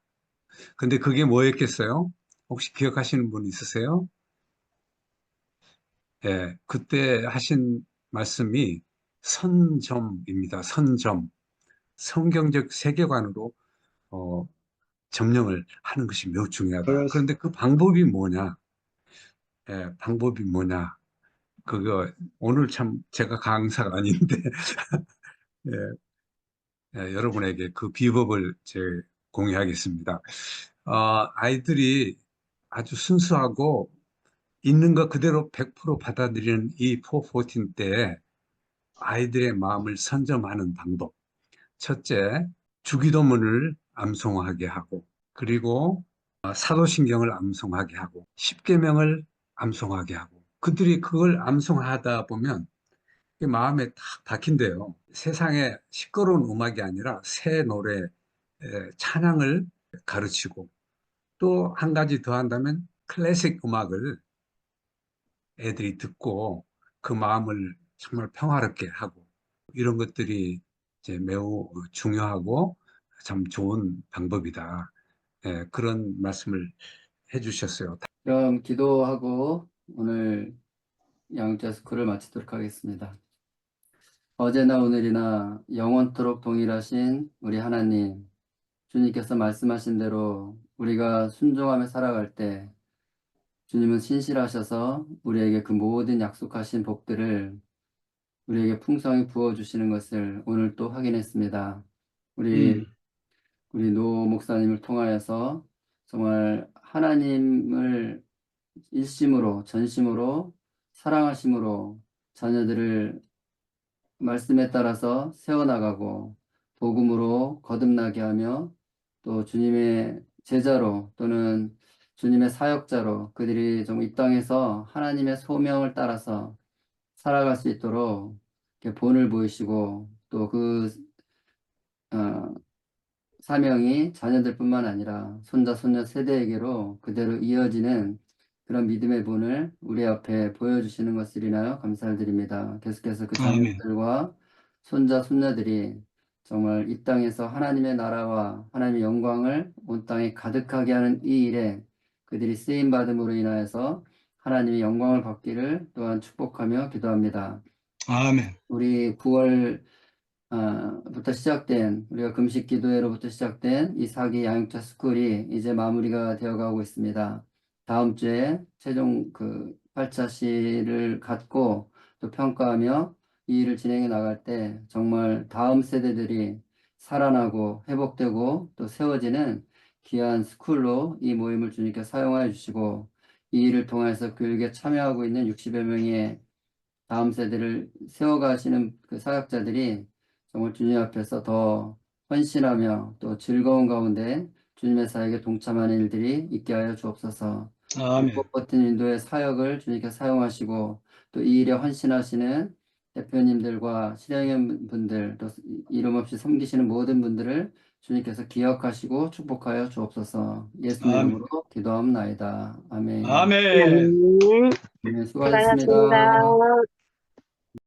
E: 근데 그게 뭐였겠어요? 혹시 기억하시는 분 있으세요? 그때 하신 말씀이 선점입니다. 선점. 성경적 세계관으로 점령을 하는 것이 매우 중요하다. 그런데 그 방법이 뭐냐? 방법이 뭐냐? 그거 오늘 참 제가 강사가 아닌데 예, 여러분에게 그 비법을 공유하겠습니다. 아이들이 아주 순수하고 있는 것 그대로 100% 받아들이는 이 414 때 아이들의 마음을 선점하는 방법. 첫째, 주기도문을 암송하게 하고, 그리고 사도신경을 암송하게 하고, 십계명을 암송하게 하고, 그들이 그걸 암송하다 보면 마음에 딱 박힌대요. 세상에 시끄러운 음악이 아니라 새 노래, 찬양을 가르치고, 또 한 가지 더 한다면 클래식 음악을 애들이 듣고 그 마음을 정말 평화롭게 하고, 이런 것들이 이제 매우 중요하고 참 좋은 방법이다. 그런 말씀을 해주셨어요.
A: 그럼 기도하고 오늘 양육자 스쿨을 마치도록 하겠습니다. 어제나 오늘이나 영원토록 동일하신 우리 하나님, 주님께서 말씀하신 대로 우리가 순종하며 살아갈 때 주님은 신실하셔서 우리에게 그 모든 약속하신 복들을 우리에게 풍성히 부어주시는 것을 오늘 또 확인했습니다. 우리 노 목사님을 통하여서 정말 하나님을 일심으로 전심으로 사랑하심으로 자녀들을 말씀에 따라서 세워나가고 복음으로 거듭나게 하며 또 주님의 제자로 또는 주님의 사역자로 그들이 좀 이 땅에서 하나님의 소명을 따라서 살아갈 수 있도록 이렇게 본을 보이시고 또 그 사명이 자녀들뿐만 아니라 손자 손녀 세대에게로 그대로 이어지는 그런 믿음의 본을 우리 앞에 보여주시는 것을 인하여 감사를 드립니다. 계속해서 그 자녀들과 손자 손녀들이 정말 이 땅에서 하나님의 나라와 하나님의 영광을 온 땅에 가득하게 하는 이 일에 그들이 쓰임 받음으로 인하여서 하나님의 영광을 받기를 또한 축복하며 기도합니다.
C: 아멘.
A: 우리 9월 부터 시작된 우리가 금식 기도회로부터 시작된 이 4기 양육자 스쿨이 이제 마무리가 되어가고 있습니다. 다음 주에 최종 그 8차 시를 갖고 또 평가하며 이 일을 진행해 나갈 때 정말 다음 세대들이 살아나고 회복되고 또 세워지는 귀한 스쿨로 이 모임을 주님께 사용하여 주시고 이 일을 통해서 교육에 참여하고 있는 60여 명의 다음 세대를 세워가시는 그 사역자들이 정말 주님 앞에서 더 헌신하며 또 즐거운 가운데 주님의 사역에 동참하는 일들이 있게 하여 주옵소서.
C: 아멘.
A: 불법 버튼 인도의 사역을 주님께 사용하시고 또 이 일에 헌신하시는 대표님들과 실행위원분들 또 이름 없이 섬기시는 모든 분들을 주님께서 기억하시고 축복하여 주옵소서. 예수님
C: 아멘.
A: 이름으로 기도하옵나이다. 아멘.
C: 아멘.
A: 네, 수고하셨습니다.
I: 수고하셨습니다.